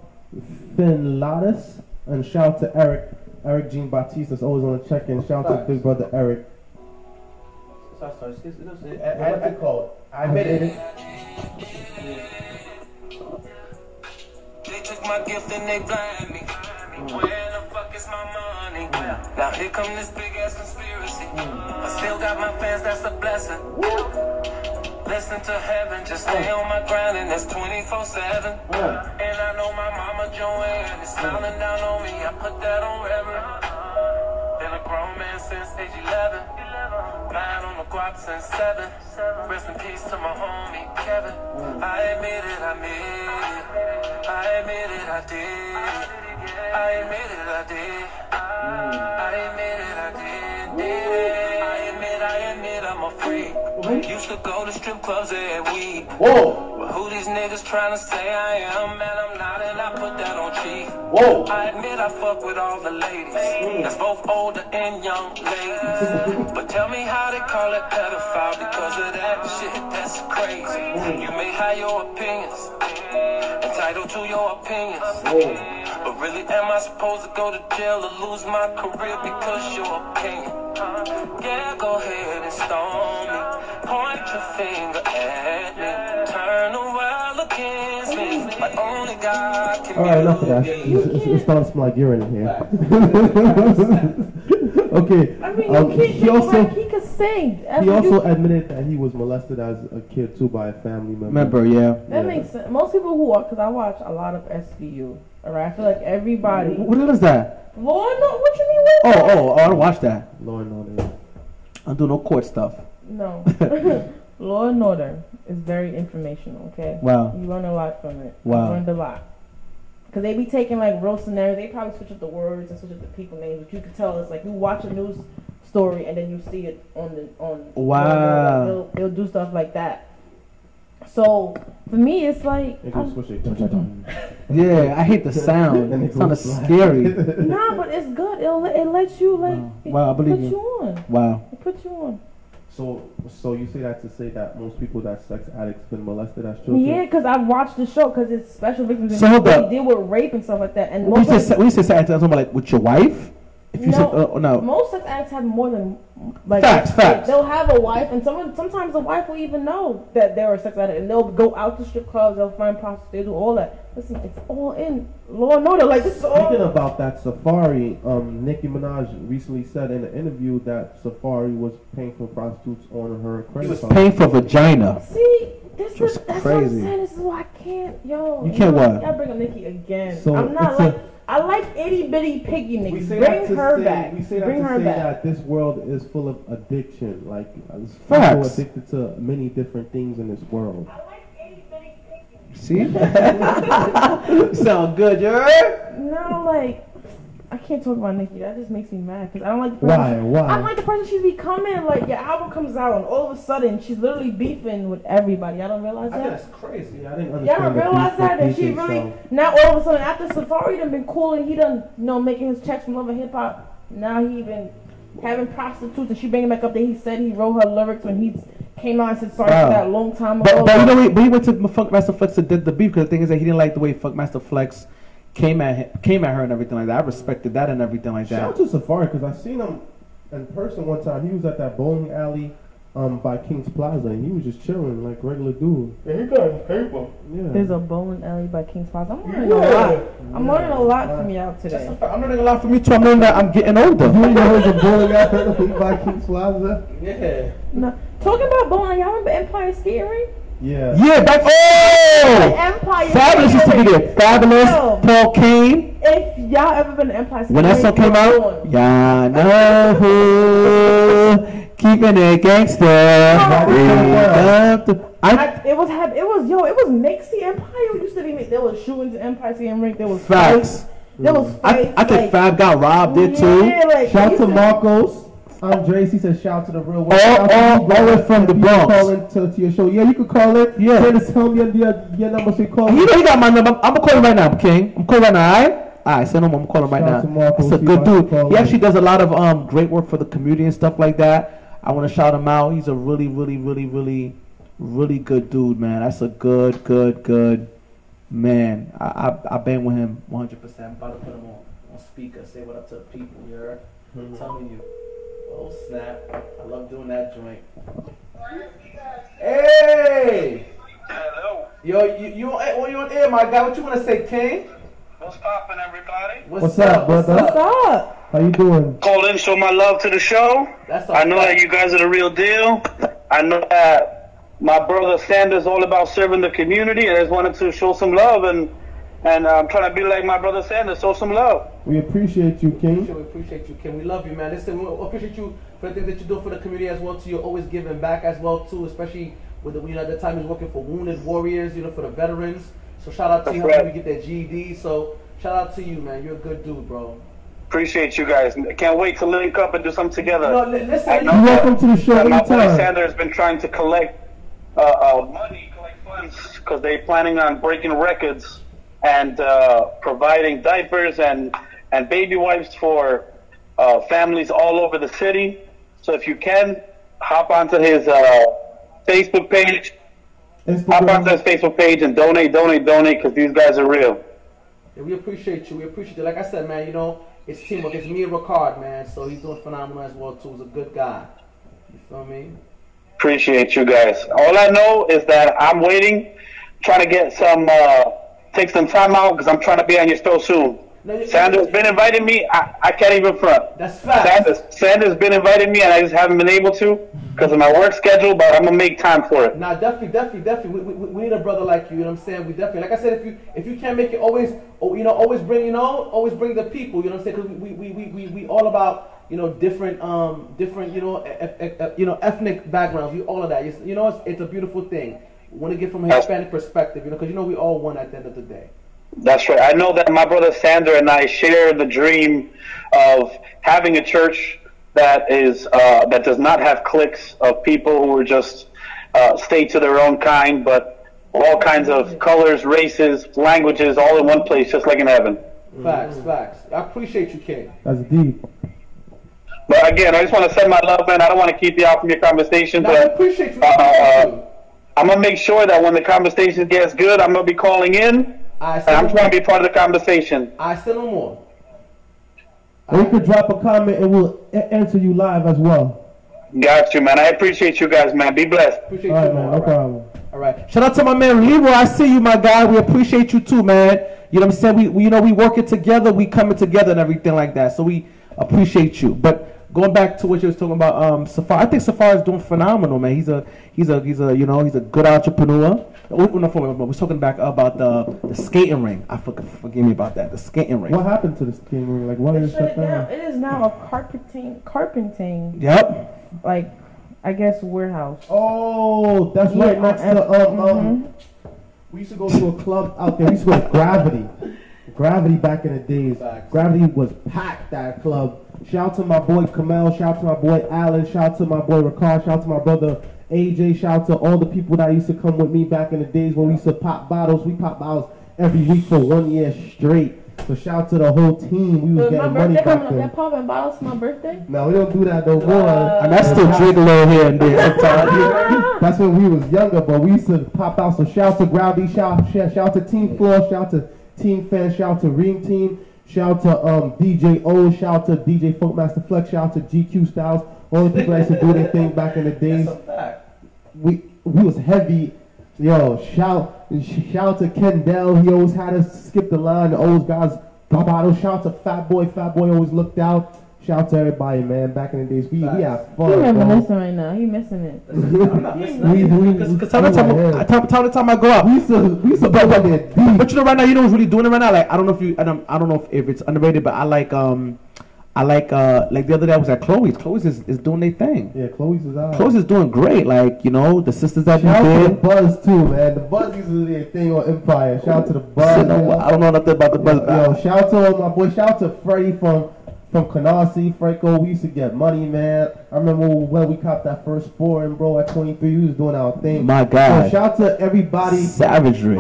Finlatus and shout out to Eric Jean Baptiste that's always on the check-in. Shout out to big brother Eric. What's it called? I made it. They took my gift and they blind me. Where the fuck is my money? Now here come this big ass conspiracy. I still got my fans, that's a blessing. Listen to heaven, just stay on my grind and that's 24/7. And I know my mama Joanne is smiling down on me. I put that on reverend. Been a grown man since age 11. Mine on the guap since 7. Rest in peace to my homie Kevin. I admit it, I made it. I admit it, I did. I admit it, I did. I admit it, I did. I admit I'm a freak. Used to go to strip clubs every week. Whoa. But who these niggas trying to say I am? Man, I'm not, and I put that on cheap. Whoa. I admit I fuck with all the ladies. That's both older and young ladies. But tell me how they call it pedophile because of that shit. That's crazy. You may have your opinions, entitled to your opinions. But really, am I supposed to go to jail or lose my career because your opinion? Yeah, go ahead and stone me. Point your finger at me. Turn the world against me. Like only God can. Alright, enough of that. It's starting to smell like urine in here. Okay. I mean, he could sing. He also admitted that he was molested as a kid too by a family member. That makes sense. Most people who watch, because I watch a lot of SVU. Alright, I feel like everybody. What is that? Lord, no, what you mean with that? I don't watch that. Law and Order. I don't do no court stuff. No. Law and Order is very informational, okay? Wow. You learn a lot from it. Wow. I learned a lot. Because they be taking like real scenarios. They probably switch up the words and switch up the people names. But you can tell it's like you watch a news story and then you see it on. Wow. They'll do stuff like that. So for me, it's like. Yeah, I hate the sound. It sounds scary. Nah, but it's good. It lets you like. Wow, I believe it puts you on. Wow. It puts you on. So you say that to say that most people that sex addicts been molested as children? Yeah, because I've watched the show because it's special victims So and they deal with rape and stuff like that. And when you say sex addicts, I'm talking about like with your wife. If you said no, most sex addicts have more than like facts. They'll have a wife, and sometimes the wife will even know that they're a sex addict, and they'll go out to strip clubs, they'll find prostitutes, they do all that. Listen, it's all in Law and Order. Like this is all. Speaking about that, Safari, Nicki Minaj recently said in an interview that Safari was paying for prostitutes on her credit card. He was paying for vagina. See, that's crazy. what I'm saying. This is why I can't, You can't what? Y'all bring up Nicki again. So I'm not like. I like itty bitty piggy We niggas. say Bring that to her say, back. We say that Bring to her say back. that this world is full of addiction. Like people Facts. addicted to many different things in this world. I like itty bitty piggy. See? Sound good, you heard? No, like I can't talk about Nicki. That just makes me mad because I don't like the Why? person. Why? I don't like the person she's becoming. Like your album comes out and all of a sudden she's literally beefing with everybody. I don't realize I think that. that's crazy. Yeah, I didn't understand. Y'all don't the realize beef that with she beefing, really so- now all of a sudden after Safari done been cool and he done making his checks from Love and Hip Hop. Now he been having prostitutes and she bringing back up that he said he wrote her lyrics when he came out and said sorry for that a long time ago. But you know, he went to Funk Master Flex and did the beef because the thing is that he didn't like the way Funk Master Flex came at her and everything like that. I respected that and everything like Shout out that. to Safari because I seen him in person one time. He was at that bowling alley by King's Plaza and he was just chilling like regular dude. Yeah, he got paper. Yeah. There's a bowling alley by King's Plaza. I'm learning a lot. I'm learning a lot from y'all today. I'm learning a lot from you too. I'm learning that I'm getting older. You know there's a bowling alley by King's Plaza? Yeah. No, talking about bowling, y'all remember Empire Skating Rink? Yeah. Yeah, back. Oh! Empire Fabulous used to be Skating there. Rink. Fabulous. Yo, Paul Kane. if y'all ever been to Empire Skating When that song came out, y'all know who keeping it gangster. it was mixy. Empire used to be mixed. There was shootings in Empire Skating Rink. There was Facts. fights. There was fights. I think like, Fab got robbed there too. Yeah, like, Shout they to used Marcos. Andres, he said shout to the real world. All Shout to you the way guys. from the If you Bronx. call in to your show. Yeah, you could call it. Yeah. Just tell me your number so you call You it. know he got my number. I'm gonna call him right now, King. I'm calling right now, alright, send him. I'm calling him right Shout out to now. Marco, That's a see good if I can dude. call He him. actually does a lot of great work for the community and stuff like that. I want to shout him out. He's a really good dude, man. That's a good man. I bang with him 100%. I'm about to put him on speaker. Say what up to the people here. I'm telling you. Oh snap! I love doing that joint. Hey! Hello. Yo, you on air, my guy. What you want to say, King? What's poppin', everybody? What's up, brother? What's up? How you doing? Call in, show my love to the show. That's I know that you guys are the real deal. I know that my brother Sanders is all about serving the community, and I just wanted to show some love, and I'm trying to be like my brother Sanders, show some love. We appreciate you, King. We appreciate you, King. We love you, man. Listen, we appreciate you for the things that you do for the community as well too. You're always giving back as well too, especially with the at the time he's working for wounded warriors, for the veterans. So shout out to you, That's helping right. me get that GED. So shout out to you, man. You're a good dude, bro. Appreciate you guys. Can't wait to link up and do something together. No, listen, I know You're welcome to the show that my boy anytime. Sanders has been trying to collect money, collect funds, because they're planning on breaking records and providing diapers and baby wipes for families all over the city. So if you can, hop onto his Facebook page. Hop onto his Facebook page and donate, because these guys are real. Yeah, we appreciate you. We appreciate you. Like I said, man, it's teamwork. It's me and Rickard, man. So he's doing phenomenal as well too. He's a good guy. You feel me? Appreciate you guys. All I know is that I'm waiting, trying to get take some time out because I'm trying to be on your show soon. No, Sanders been inviting me. I can't even front. That's fact. Sanders been inviting me, and I just haven't been able to because of my work schedule. But I'm gonna make time for it. Nah, definitely. We need a brother like you. You know what I'm saying? We definitely, like I said, if you can't make it, always bring the people. You know what I'm saying? Because we all about different ethnic backgrounds. We all of that. It's a beautiful thing. Want to get from a Hispanic perspective, because we all one at the end of the day. That's right. I know that my brother Sander and I share the dream of having a church that does not have cliques of people who are just stay to their own kind, but all kinds of colors, races, languages, all in one place, just like in heaven. Facts. I appreciate you, King. That's deep. But again, I just want to send my love, man. I don't want to keep you out from your conversation, I but appreciate you. I'm going to make sure that when the conversation gets good, I'm going to be calling in, and I'm trying to be part of the conversation. I still no more. Or you could drop a comment and we'll answer you live as well. Got you, man. I appreciate you guys, man. Be blessed. Appreciate All right, you, man. more. No problem. All right. Shout out to my man Leroy. I see you, my guy. We appreciate you too, man. You know what I'm saying? We working together. We coming together and everything like that. So we appreciate you. But going back to what you was talking about, Safari. I think Safari is doing phenomenal, man. He's a good entrepreneur. We're talking back about the skating ring. Forgive me about that. The skating ring. What happened to the skating ring? Like, why did it shut down? It is now a carpenting. Yep. Like, I guess warehouse. Oh, that's right next to we used to go to a club out there. We used to go to Gravity. Gravity back in the days. Gravity was packed, that club. Shout out to my boy Kamel. Shout out to my boy Alan. Shout out to my boy Rickard. Shout out to my brother AJ. Shout out to all the people that used to come with me back in the days when we used to pop bottles. We pop bottles every week for 1 year straight. So shout out to the whole team. We was getting money back then. That popping bottles for my birthday? No, we don't do that no more. And I still drink a little here and there sometimes. That's when we was younger, but we used to pop out. So shout out to Gravity. Shout out to Team Floor. Shout out to Team Fan. Shout out to Ream Team. Shout out to DJ O. Shout out to DJ Funkmaster Flex. Shout out to GQ Styles. All the people that used to do their thing back in the days. That's a fact. We was heavy. Yo, shout out to Kendall. He always had us skip the line. The old guys, bottle. Shout out to Fat Boy. Fat Boy always looked out. Shout out to everybody, man. Back in the days, we had fun. He reminiscing right now. He missing it. I'm not missing it. Because time to time I go out. We used to go there deep. But you know, right now, you know what's really doing it right now? Like, I don't know if it's underrated, but I like the other day I was at Chloe's. Chloe's is doing their thing. Yeah, Chloe's is out. Chloe's is doing great. Like, you know, the sisters that Shout out we to the did. Buzz too, man. The Buzz used to do their thing on Empire. Shout out to the Buzz. I don't know nothing about the Buzz. Yo, shout out to my boy. Shout out to Freddie from Canarsie, Franco. We used to get money, man. I remember when we copped that first Sporting, bro, at 23. We was doing our thing. My God. So shout out to everybody. Savagery.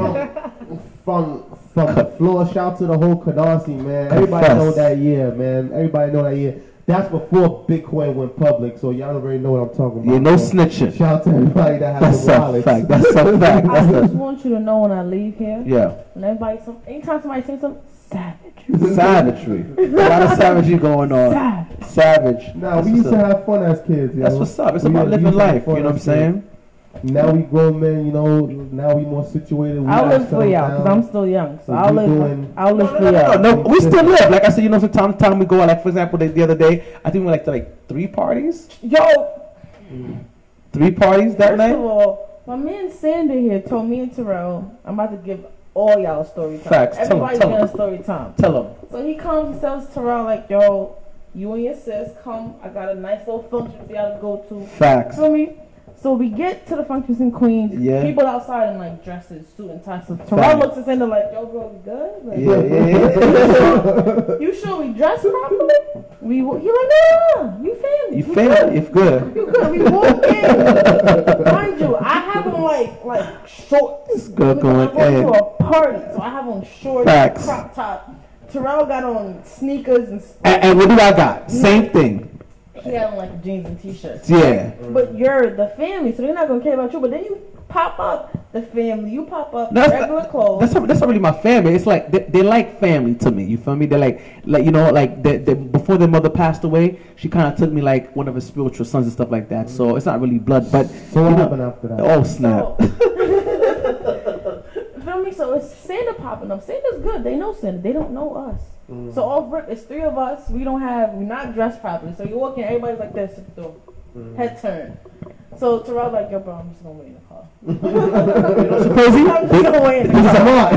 From the floor. Shout out to the whole Canarsie, man. Everybody know that year, man. Everybody know that year. That's before Bitcoin went public, so y'all already know what I'm talking about. Yeah, no snitching. Shout out to everybody that has That's the wallets. a fact. That's a fact. I just want you to know when I leave here. Yeah. And anytime somebody says something, savage. Savagery. A lot of savagery going on. Savage. Nah, we used to have fun as kids, yo. That's what's up. It's about living life. You know what I'm saying? Now we grown men, you know. Now we more situated. I'll live for y'all because I'm still young, so I'll live for y'all. No, we still live. Like I said, you know, from time to time we go out. Like, for example, the other day, I think we went to 3 parties. Yo, 3 parties that night. First of all, my man Sander here told me and Terrell, I'm about to give all y'all story time. Facts. Everybody's Tell getting him. story time. Tell him. So he comes and tells Terrell, like, yo, you and your sis come. I got a nice little function for y'all to go to. Facts. Feel me? So we get to the functions in Queens. Yeah. People outside in like dresses, suit and ties. So Terrell looks at Sander like, yo, bro, you good? Like, Yeah. you sure we dressed properly? He like, nah, you family. You failed. If good. You good. We walk in. Mind you, I have on like shorts. Good I'm going going in. to a party, so I have on shorts, Facts. crop top. Terrell got on sneakers And what do I got? Same thing. He had on like jeans and t-shirts. Yeah. But you're the family, so they're not gonna care about you. But then you pop up the family. You pop up No, regular clothes. That's not really my family. It's like they like family to me. You feel me? They're like you know, like before their mother passed away, she kind of took me like one of her spiritual sons and stuff like that. So it's not really blood, but So what happened after that? oh snap! Feel me? So it's Santa popping up. Santa's good. They know Santa. They don't know us. So off rip, it's 3 of us. We're not dressed properly. So you walk in, everybody's like this at the door, head turn. So Terrell's like, yo, bro, I'm just gonna wait in the car. So crazy. I'm just gonna wait in the car.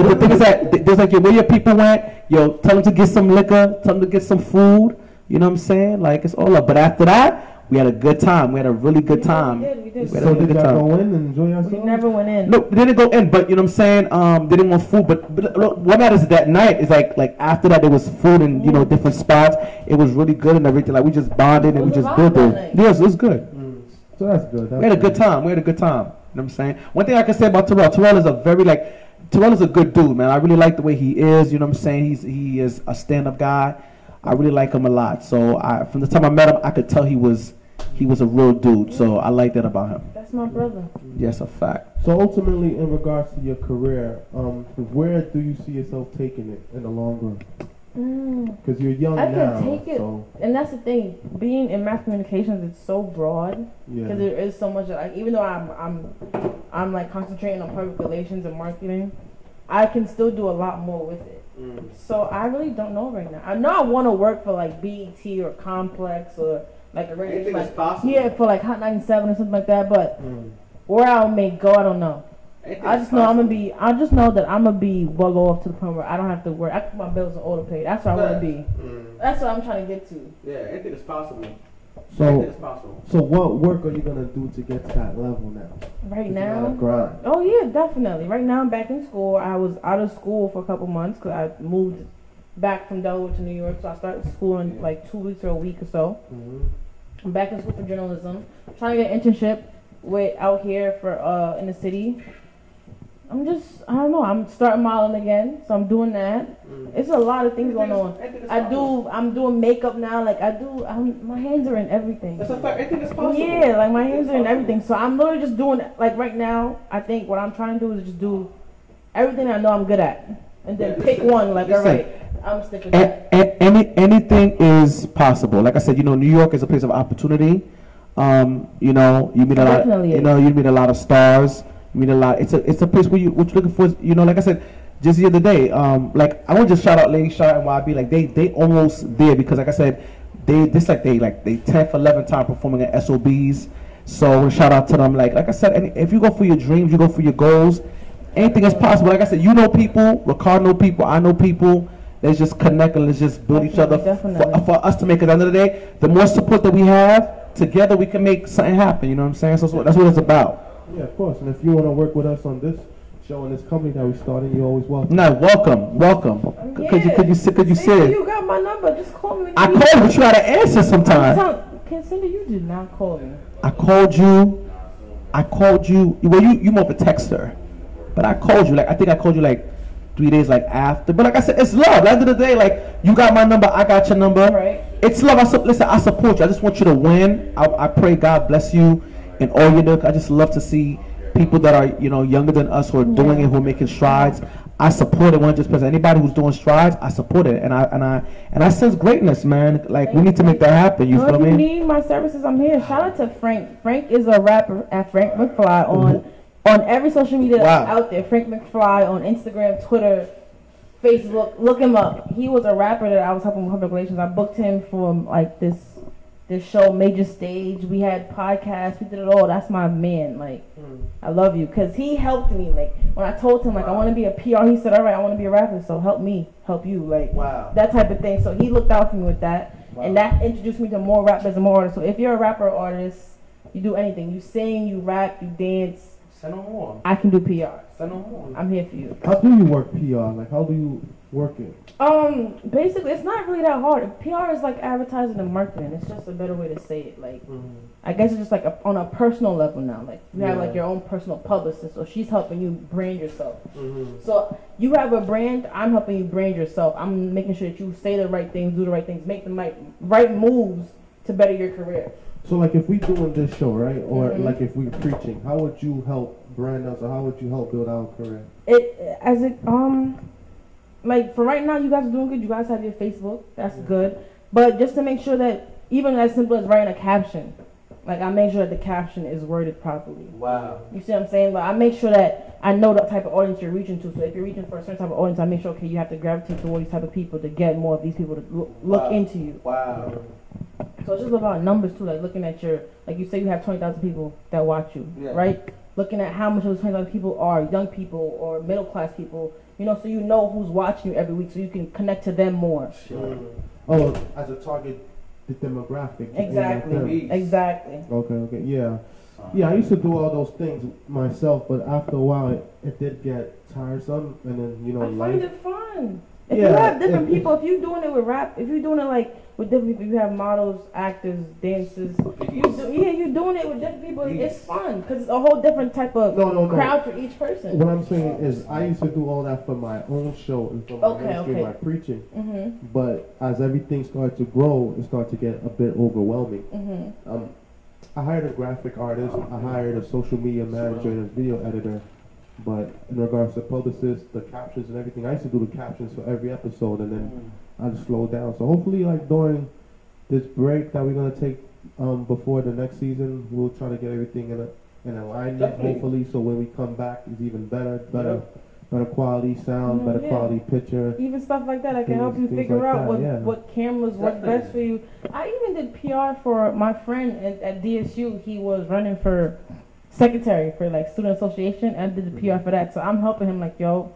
The thing is that there's like where your people went. Yo, tell them to get some liquor. Tell them to get some food. You know what I'm saying? Like it's all up. But after that, we had a good time. We had a really good time. We did. So did y'all go in and enjoy yourselves? We never went in. No, they didn't go in, but you know what I'm saying? They didn't want food, but look, what matters is that night is like after that there was food and you know different spots. It was really good and everything. Like we just bonded and we just did it. Yes, it was good. So that's good. We had a good time. You know what I'm saying? One thing I can say about Terrell is Terrell is a good dude, man. I really like the way he is. You know what I'm saying? He is a stand-up guy. I really like him a lot. So from the time I met him, I could tell he was a real dude. So I like that about him. That's my brother. Yes, a fact. So ultimately, in regards to your career, where do you see yourself taking it in the long run? Because you're young I now. can take it, so. and that's the thing. Being in mass communications, it's so broad because there is so much. Like even though I'm like concentrating on public relations and marketing, I can still do a lot more with it. So I really don't know right now. I know I want to work for like BET or Complex or like a radio, like, yeah, for like Hot 97 or something like that. But where I may go, I don't know. I just know I just know that I'm gonna be well off to the point where I don't have to work. I put my bills on auto pay. That's where I want to be. That's what I'm trying to get to. Yeah, anything is possible. So what work are you gonna do to get to that level now? Right now, grind. oh yeah, definitely. Right now, I'm back in school. I was out of school for a couple months because I moved back from Delaware to New York. So I started school in like 2 weeks or a week or so. I'm back in school for journalism. I'm trying to get an internship out here for in the city. I don't know, I'm starting modeling again, so I'm doing that. It's a lot of things going on. I'm doing makeup now, like my hands are in everything. That's a fact, anything is possible. Yeah, like my hands are in everything. So I'm literally just doing, like right now, I think what I'm trying to do is just do everything I know I'm good at. And then pick one, like, all right, I'm gonna stick with that. Anything is possible. Like I said, New York is a place of opportunity. You meet a lot. You meet a lot of stars. You meet a lot. It's a place where what you're looking for is, like I said, just the other day. Like I want to just shout out Lady Shot and YB. Like they almost there because, like I said, they 10th, 11th time performing at SOBs. So I want to shout out to them. Like I said, if you go for your dreams, you go for your goals. Anything is possible. Like I said, you know people. Rickard know people. I know people. Let's just connect and let's just build each other for us to make it. At the end of the day, the more support that we have together, we can make something happen. You know what I'm saying? So that's what it's about. Yeah, of course. And if you want to work with us on this show and this company that we started, you're always welcome. No, welcome. Could you say it? You got my number. Just call me. I called, but you gotta answer sometime. Cindy, you did not call me. I called you. Well, you more of a texter, but I called you. Like I think I called you like 3 days after. But like I said, it's love. At the end of the day, like you got my number, I got your number. Right. It's love. Listen, I support you. I just want you to win. I pray God bless you. And all you do, I just love to see people that are, younger than us who are doing it, who are making strides. I support it 100%. Anybody who's doing strides, I support it, and I sense greatness, man. Like we need to make that happen. You feel me? If you need my services, I'm here. Shout out to Frank. Frank is a rapper at Frank McFly on every social media out there. Frank McFly on Instagram, Twitter, Facebook. Look him up. He was a rapper that I was helping with public relations. I booked him for this show, Major Stage. We had podcasts, we did it all. That's my man. Like, I love you. Because he helped me. Like, when I told him, I want to be a PR, he said, all right, I want to be a rapper, so help me, help you. Like, that type of thing. So he looked out for me with that. And that introduced me to more rappers and more artists. So if you're a rapper or artist, you do anything. You sing, you rap, you dance. Send on more. I can do PR. Send on more. I'm here for you. How do you work PR? Like, how do you work it? Basically, it's not really that hard. PR is like advertising and marketing. It's just a better way to say it. Like, I guess it's just like on a personal level now. Like, you have like your own personal publicist, so she's helping you brand yourself. So you have a brand. I'm helping you brand yourself. I'm making sure that you say the right things, do the right things, make the right moves to better your career. So, like, if we doing this show, right, or like if we're preaching, how would you help brand us, or how would you help build our career? Like, for right now, you guys are doing good. You guys have your Facebook. That's good. But just to make sure that, even as simple as writing a caption, like, I make sure that the caption is worded properly. Wow. You see what I'm saying? Like, I make sure that I know the type of audience you're reaching to. So if you're reaching for a certain type of audience, I make sure, okay, you have to gravitate toward these type of people to get more of these people to look into you. Wow. So it's just about numbers, too. Like, looking at like you say you have 20,000 people that watch you, right? Looking at how much of those 20,000 people are young people or middle-class people, so you know who's watching you every week, so you can connect to them more. Oh, as a target demographic. Exactly. Okay, yeah. Yeah, I used to do all those things myself, but after a while, it did get tiresome, and then, I find it fun. If you have different people, if you're doing it with rap, if you're doing it like with different people, you have models, actors, dancers. You're doing it with different people. It's fun because it's a whole different type of crowd for each person. What I'm saying is, I used to do all that for my own show and for my ministry, my preaching. But as everything started to grow, it started to get a bit overwhelming. I hired a graphic artist. I hired a social media manager and a video editor. But in regards to publicists, the captions and everything, I used to do the captions for every episode, and then I just slowed down. So hopefully, like during this break that we're gonna take before the next season, we'll try to get everything in alignment. Hopefully, so when we come back, it's even better quality sound, better quality picture. Even stuff like that, I can help you figure out what cameras work best for you. I even did PR for my friend at DSU. He was running for secretary for like student association and did the PR for that. So I'm helping him like, yo,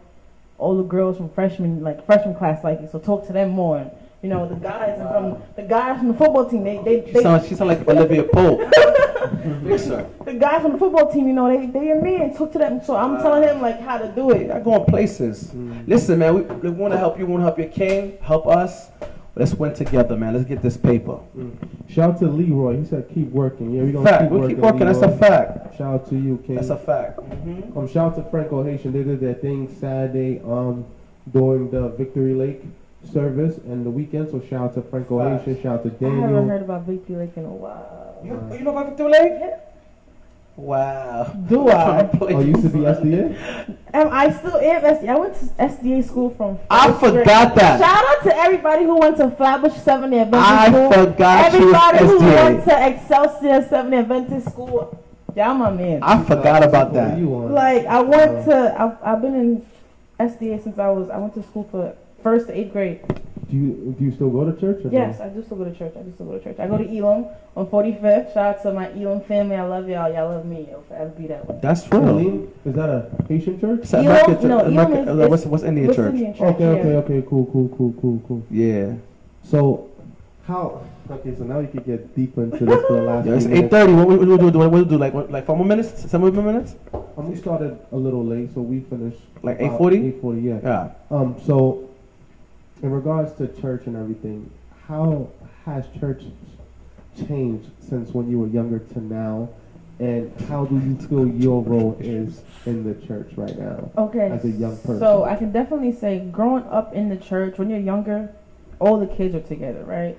all the girls from freshman class like it. So talk to them more. And, you know, the guys from the football team, She sound like Olivia Pope. the guys from the football team, you know, they in me and talk to them. So I'm telling him like how to do it. I going places. Listen, man, we want to help you. We want to help your king. Help us. Let's win together, man. Let's get this paper. Shout out to Leroy. He said keep working. Yeah, we're gonna Keep working. That's a fact. Shout out to you, King. That's a fact. Shout out to Franco Haitian. They did their thing Saturday during the Victory Lake service and the weekend. So shout out to Franco Haitian. Shout out to Daniel. I haven't heard about Victory Lake in a while. You know about Victory Lake? Yeah. Wow. Do I? Oh, you used to be SDA? I still am SDA. I went to SDA school from. I forgot that. Shout out to everybody who went to Flatbush 70 Adventist I School. forgot Everybody you was who SDA. went to Excelsior 70 Adventist School. Y'all my man. I forgot about that. Like I went to. I've been in SDA since I went to school for 1st to 8th grade. Do you still go to church? Or Yes, no? I do still go to church. I go to Elam on 45th. Shout out to my Elam family. I love y'all. Y'all love me. I'll forever be that way. That's real. Is that a Haitian church? Elam, what's Indian West church? Indian church. Okay. Cool. Yeah. So, so now we can get deep into this for the last. It's few minutes. 8:30. What we do? Like 4 more minutes? 7 more minutes? We started a little late, so we finished Like 8:40. 8:40, yeah. Yeah. So, in regards to church and everything, how has church changed since when you were younger to now, and how do you feel your role is in the church right now? Okay. As a young person. So I can definitely say, growing up in the church, when you're younger, all the kids are together, right?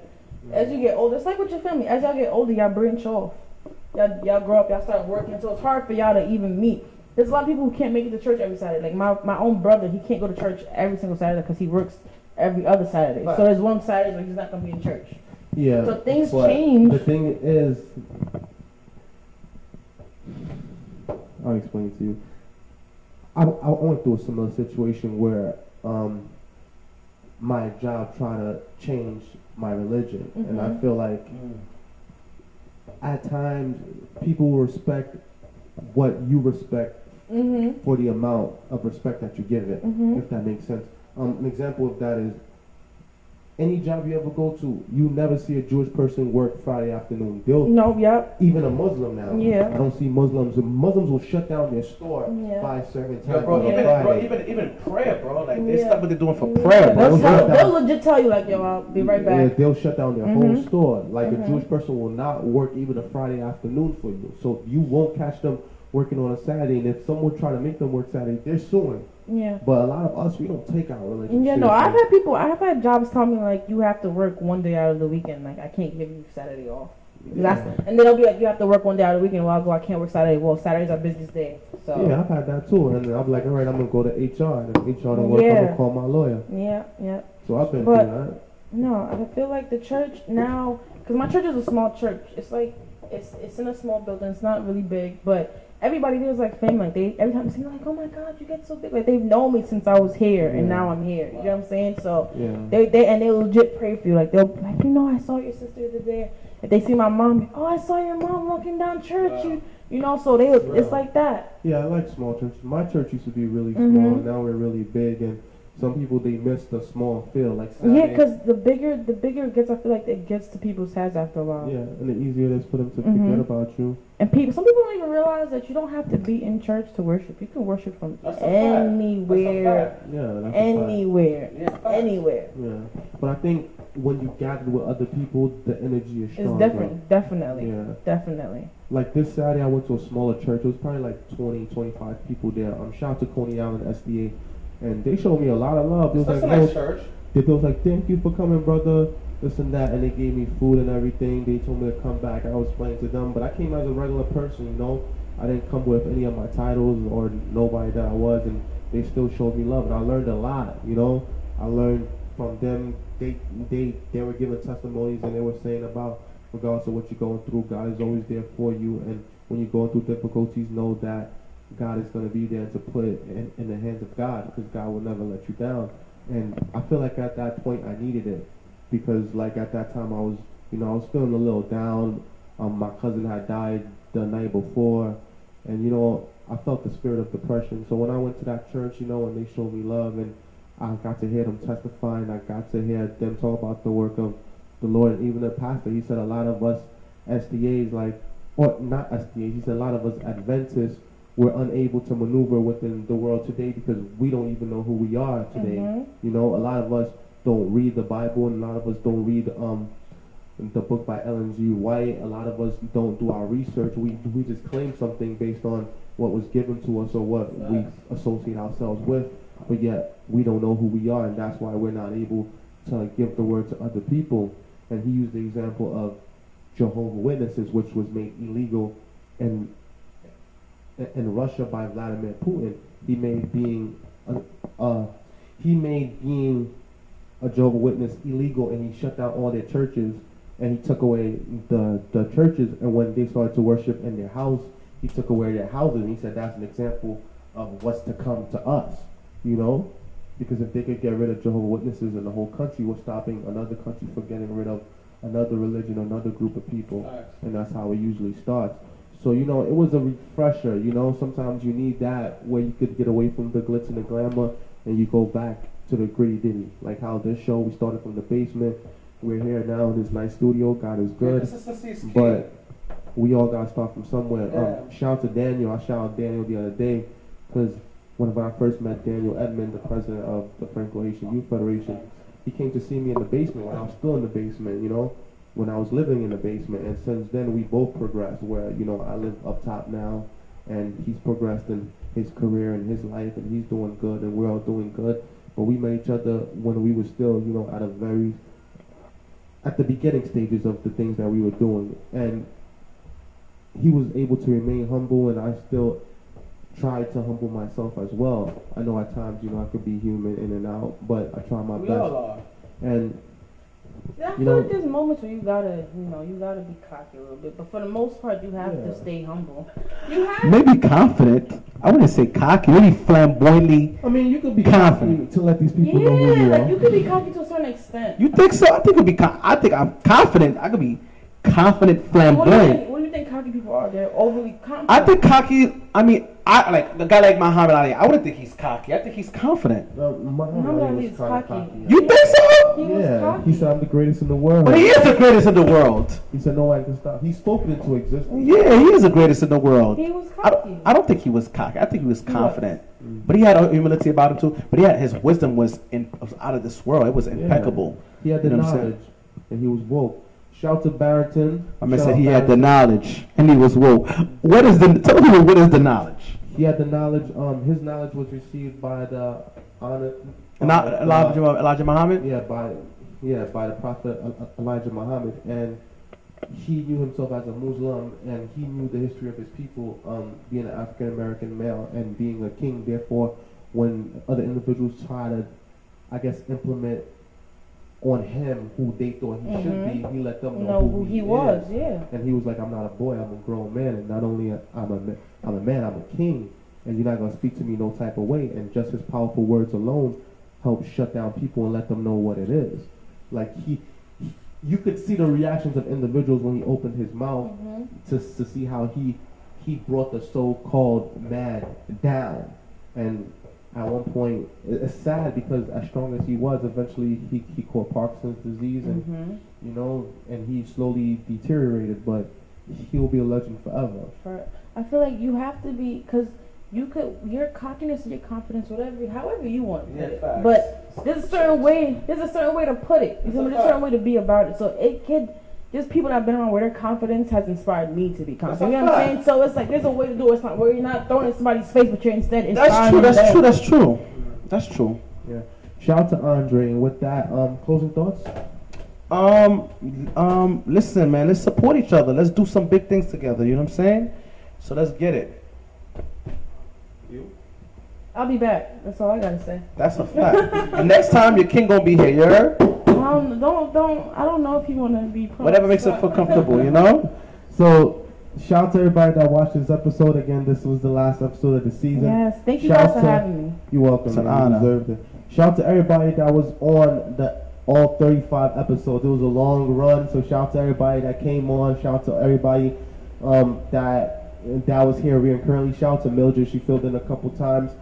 As you get older, it's like with your family. As y'all get older, y'all branch off. Y'all grow up, y'all start working, so it's hard for y'all to even meet. There's a lot of people who can't make it to church every Saturday. Like my own brother, he can't go to church every single Saturday because he works every other Saturday. Right. So there's one Saturday where he's not going to be in church. Yeah. So things change. The thing is, I'll explain it to you. I went through a similar situation where my job tried to change my religion, and I feel like at times people will respect what you respect for the amount of respect that you give it, if that makes sense. An example of that is any job you ever go to, you never see a Jewish person work Friday afternoon. Even a Muslim now. Yeah. I don't see Muslims. Muslims will shut down their store by a certain time. Even prayer, bro. Like they stop what they're doing for prayer, bro. They'll legit tell you like, yo, I'll be right back. Yeah, they'll shut down their whole store. Like a Jewish person will not work even a Friday afternoon for you. So you won't catch them working on a Saturday. And if someone try to make them work Saturday, they're suing. Yeah. But a lot of us, we don't take our religion Yeah, seriously. no, I've had jobs tell me like, you have to work one day out of the weekend. Like, I can't give you Saturday off. Yeah. And then they'll be like, you have to work one day out of the weekend. Well, I'll go, I can't work Saturday. Well, Saturday's our business day. So yeah, I've had that too. And I'm like, all right, I'm going to go to HR. And if HR don't work, I'm going to call my lawyer. Yeah. So I've been through that. No, I feel like the church now, because my church is a small church. It's like, it's in a small building. It's not really big, but everybody there is like family. Like they every time they see like, oh my God, you get so big. Like they've known me since I was here, and now I'm here. You know what I'm saying? So they legit pray for you. Like they'll be like, you know, I saw your sister today. If they see my mom, oh, I saw your mom walking down church. You know, so it's like that. Yeah, I like small churches. My church used to be really small, and now we're really big. And some people, they miss the small feel. Like Saturday. Yeah, because the bigger it gets, I feel like it gets to people's heads after a while. Yeah, and the easier it is for them to forget about you. And some people don't even realize that you don't have to be in church to worship. You can worship from anywhere. Yeah, anywhere. Anywhere. Yeah, but I think when you gather with other people, the energy is stronger. It's different, definitely. Yeah. Definitely. Like this Saturday, I went to a smaller church. It was probably like 20, 25 people there. Shout out to Coney Island SDA. And they showed me a lot of love. It was a nice church. They was like, thank you for coming, brother, this and that. And they gave me food and everything. They told me to come back. I was explaining to them. But I came as a regular person, you know. I didn't come with any of my titles or nobody that I was. And they still showed me love. And I learned a lot, you know. I learned from them. They were giving testimonies, and they were saying about, regardless of what you're going through, God is always there for you. And when you're going through difficulties, know that God is going to be there to put it in the hands of God, because God will never let you down. And I feel like at that point I needed it, because like at that time I was feeling a little down. My cousin had died the night before, And you know, I felt the spirit of depression. So when I went to that church, you know, and they showed me love, and I got to hear them testify, and I got to hear them talk about the work of the Lord. And even the pastor, he said a lot of us SDAs, like, or not SDAs, he said a lot of us Adventists were unable to maneuver within the world today because we don't even know who we are today. You know, a lot of us don't read the Bible, and a lot of us don't read the book by Ellen G. White. A lot of us don't do our research. We just claim something based on what was given to us or what we associate ourselves with, but yet we don't know who we are, and that's why we're not able to give the word to other people. And he used the example of Jehovah's Witnesses, which was made illegal in Russia by Vladimir Putin. He made being a Jehovah's Witness illegal, and he shut down all their churches, and he took away the churches. And when they started to worship in their house, he took away their houses. And he said that's an example of what's to come to us, you know, because if they could get rid of Jehovah's Witnesses in the whole country, we're stopping another country from getting rid of another religion, another group of people, and that's how it usually starts. So, you know, it was a refresher. You know, sometimes you need that where you could get away from the glitz and the glamour, and you go back to the gritty ditty. Like how this show, we started from the basement. We're here now in this nice studio. God is good. But we all got to start from somewhere. Shout out to Daniel. I shouted out Daniel the other day because when I first met Daniel Edmond, the president of the Franco-Haitian Youth Federation, he came to see me in the basement when I was still in the basement, you know, when I was living in the basement. And since then, we both progressed where, you know, I live up top now, and he's progressed in his career and his life, and he's doing good, and we're all doing good. But we met each other when we were still, you know, at the beginning stages of the things that we were doing. And he was able to remain humble, and I still tried to humble myself as well. I know at times, you know, I could be human in and out, but I try my best. We all are. And yeah, I feel like there's moments where you gotta be cocky a little bit, but for the most part, you have to stay humble. You have maybe confident. I wouldn't say cocky. Maybe flamboyantly. I mean, you could be confident to let these people know who you are. Like you could be cocky to a certain extent. You think so? I think it'd be. I think I'm confident. I could be confident, flamboyant. What do you think cocky people are? They're overly confident. I think cocky. I mean, I like a guy like Muhammad Ali. I wouldn't think he's cocky. I think he's confident. Muhammad Ali is cocky. You think so? He was cocky. He said, "I'm the greatest in the world." But he is the greatest in the world. He said, "No one can stop." He spoke it into existence. Yeah, he is the greatest in the world. He was cocky. I don't think he was cocky. I think he was confident. But he had a humility about him too. But his wisdom was out of this world. It was impeccable. He had the knowledge, and he was woke. Shout to Barrington. I mean, said he had the knowledge, and he was woke. Tell me what is the knowledge? He had the knowledge. His knowledge was received by the Elijah Muhammad. By the prophet Elijah Muhammad, and he knew himself as a Muslim, and he knew the history of his people, being an African American male and being a king. Therefore, when other individuals try to, I guess, implement on him who they thought he should be, he let them know who he was. Yeah. And he was like, "I'm not a boy, I'm a grown man, and not only I'm a man, I'm a king, and you're not gonna speak to me no type of way." And just his powerful words alone helped shut down people and let them know what it is. Like you could see the reactions of individuals when he opened his mouth to see how he brought the so-called man down. And at one point, it's sad because as strong as he was, eventually he caught Parkinson's disease, and you know, and he slowly deteriorated. But he'll be a legend forever. I feel like you have to be, because your cockiness and your confidence, however you want to put it. Facts. But there's a certain way to put it. There's a certain way to be about it. So there's people that have been around where their confidence has inspired me to be confident. You know what I'm saying? So it's like there's a way to do it. It's not where you're not throwing it in somebody's face, but you're instead inspiring them. That's true. Yeah. Shout out to Andre. And with that, closing thoughts? Listen, man, let's support each other. Let's do some big things together. You know what I'm saying? So let's get it. I'll be back. That's all I gotta say. That's a fact. Next time your king gonna be here. You heard? I don't know if you wanna be. Whatever makes it feel comfortable, you know. So, shout out to everybody that watched this episode. Again, this was the last episode of the season. Yes, thank you guys for having me. You're welcome. It's an honor. You deserved it. Shout out to everybody that was on all 35 episodes. It was a long run, so shout out to everybody that came on. Shout out to everybody that that was here currently. Shout out to Mildred, she filled in a couple times.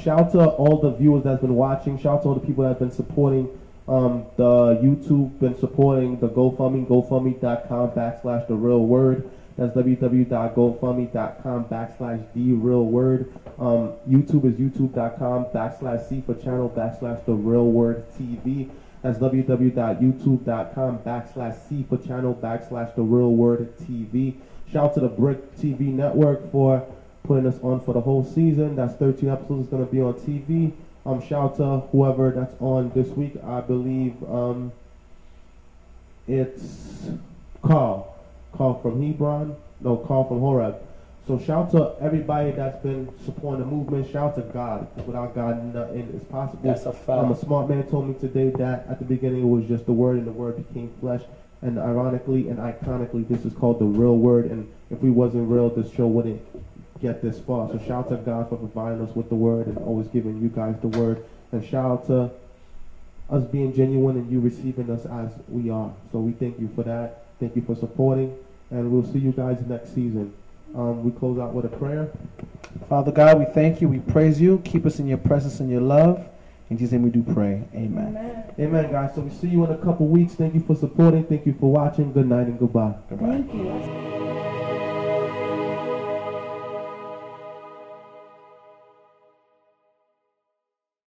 Shout out to all the viewers that's been watching. Shout out to all the people that's been supporting the YouTube, been supporting the GoFundMe, GoFundMe.com/TheRealWord. That's www.gofundme.com/TheRealWord. YouTube is youtube.com/C for channel/TheRealWordTV. That's www.youtube.com/C for channel/TheRealWordTV. Shout out to the Brick TV Network for putting us on for the whole season. That's 13 episodes going to be on TV. Shout out to whoever that's on this week. I believe it's Carl from Hebron. No, Carl from Horeb. So shout out to everybody that's been supporting the movement. Shout out to God. Without God, nothing is possible. That's a fact. A smart man told me today that at the beginning it was just the Word, and the Word became flesh. And ironically and iconically, this is called the real Word. And if we wasn't real, this show wouldn't get this far. So shout out to God for providing us with the Word and always giving you guys the Word. And shout out to us being genuine and you receiving us as we are. So we thank you for that. Thank you for supporting. And we'll see you guys next season. We close out with a prayer. Father God, we thank you. We praise you. Keep us in your presence and your love. In Jesus' name we do pray. Amen. Amen, guys. So we see you in a couple weeks. Thank you for supporting. Thank you for watching. Good night and goodbye. Thank you.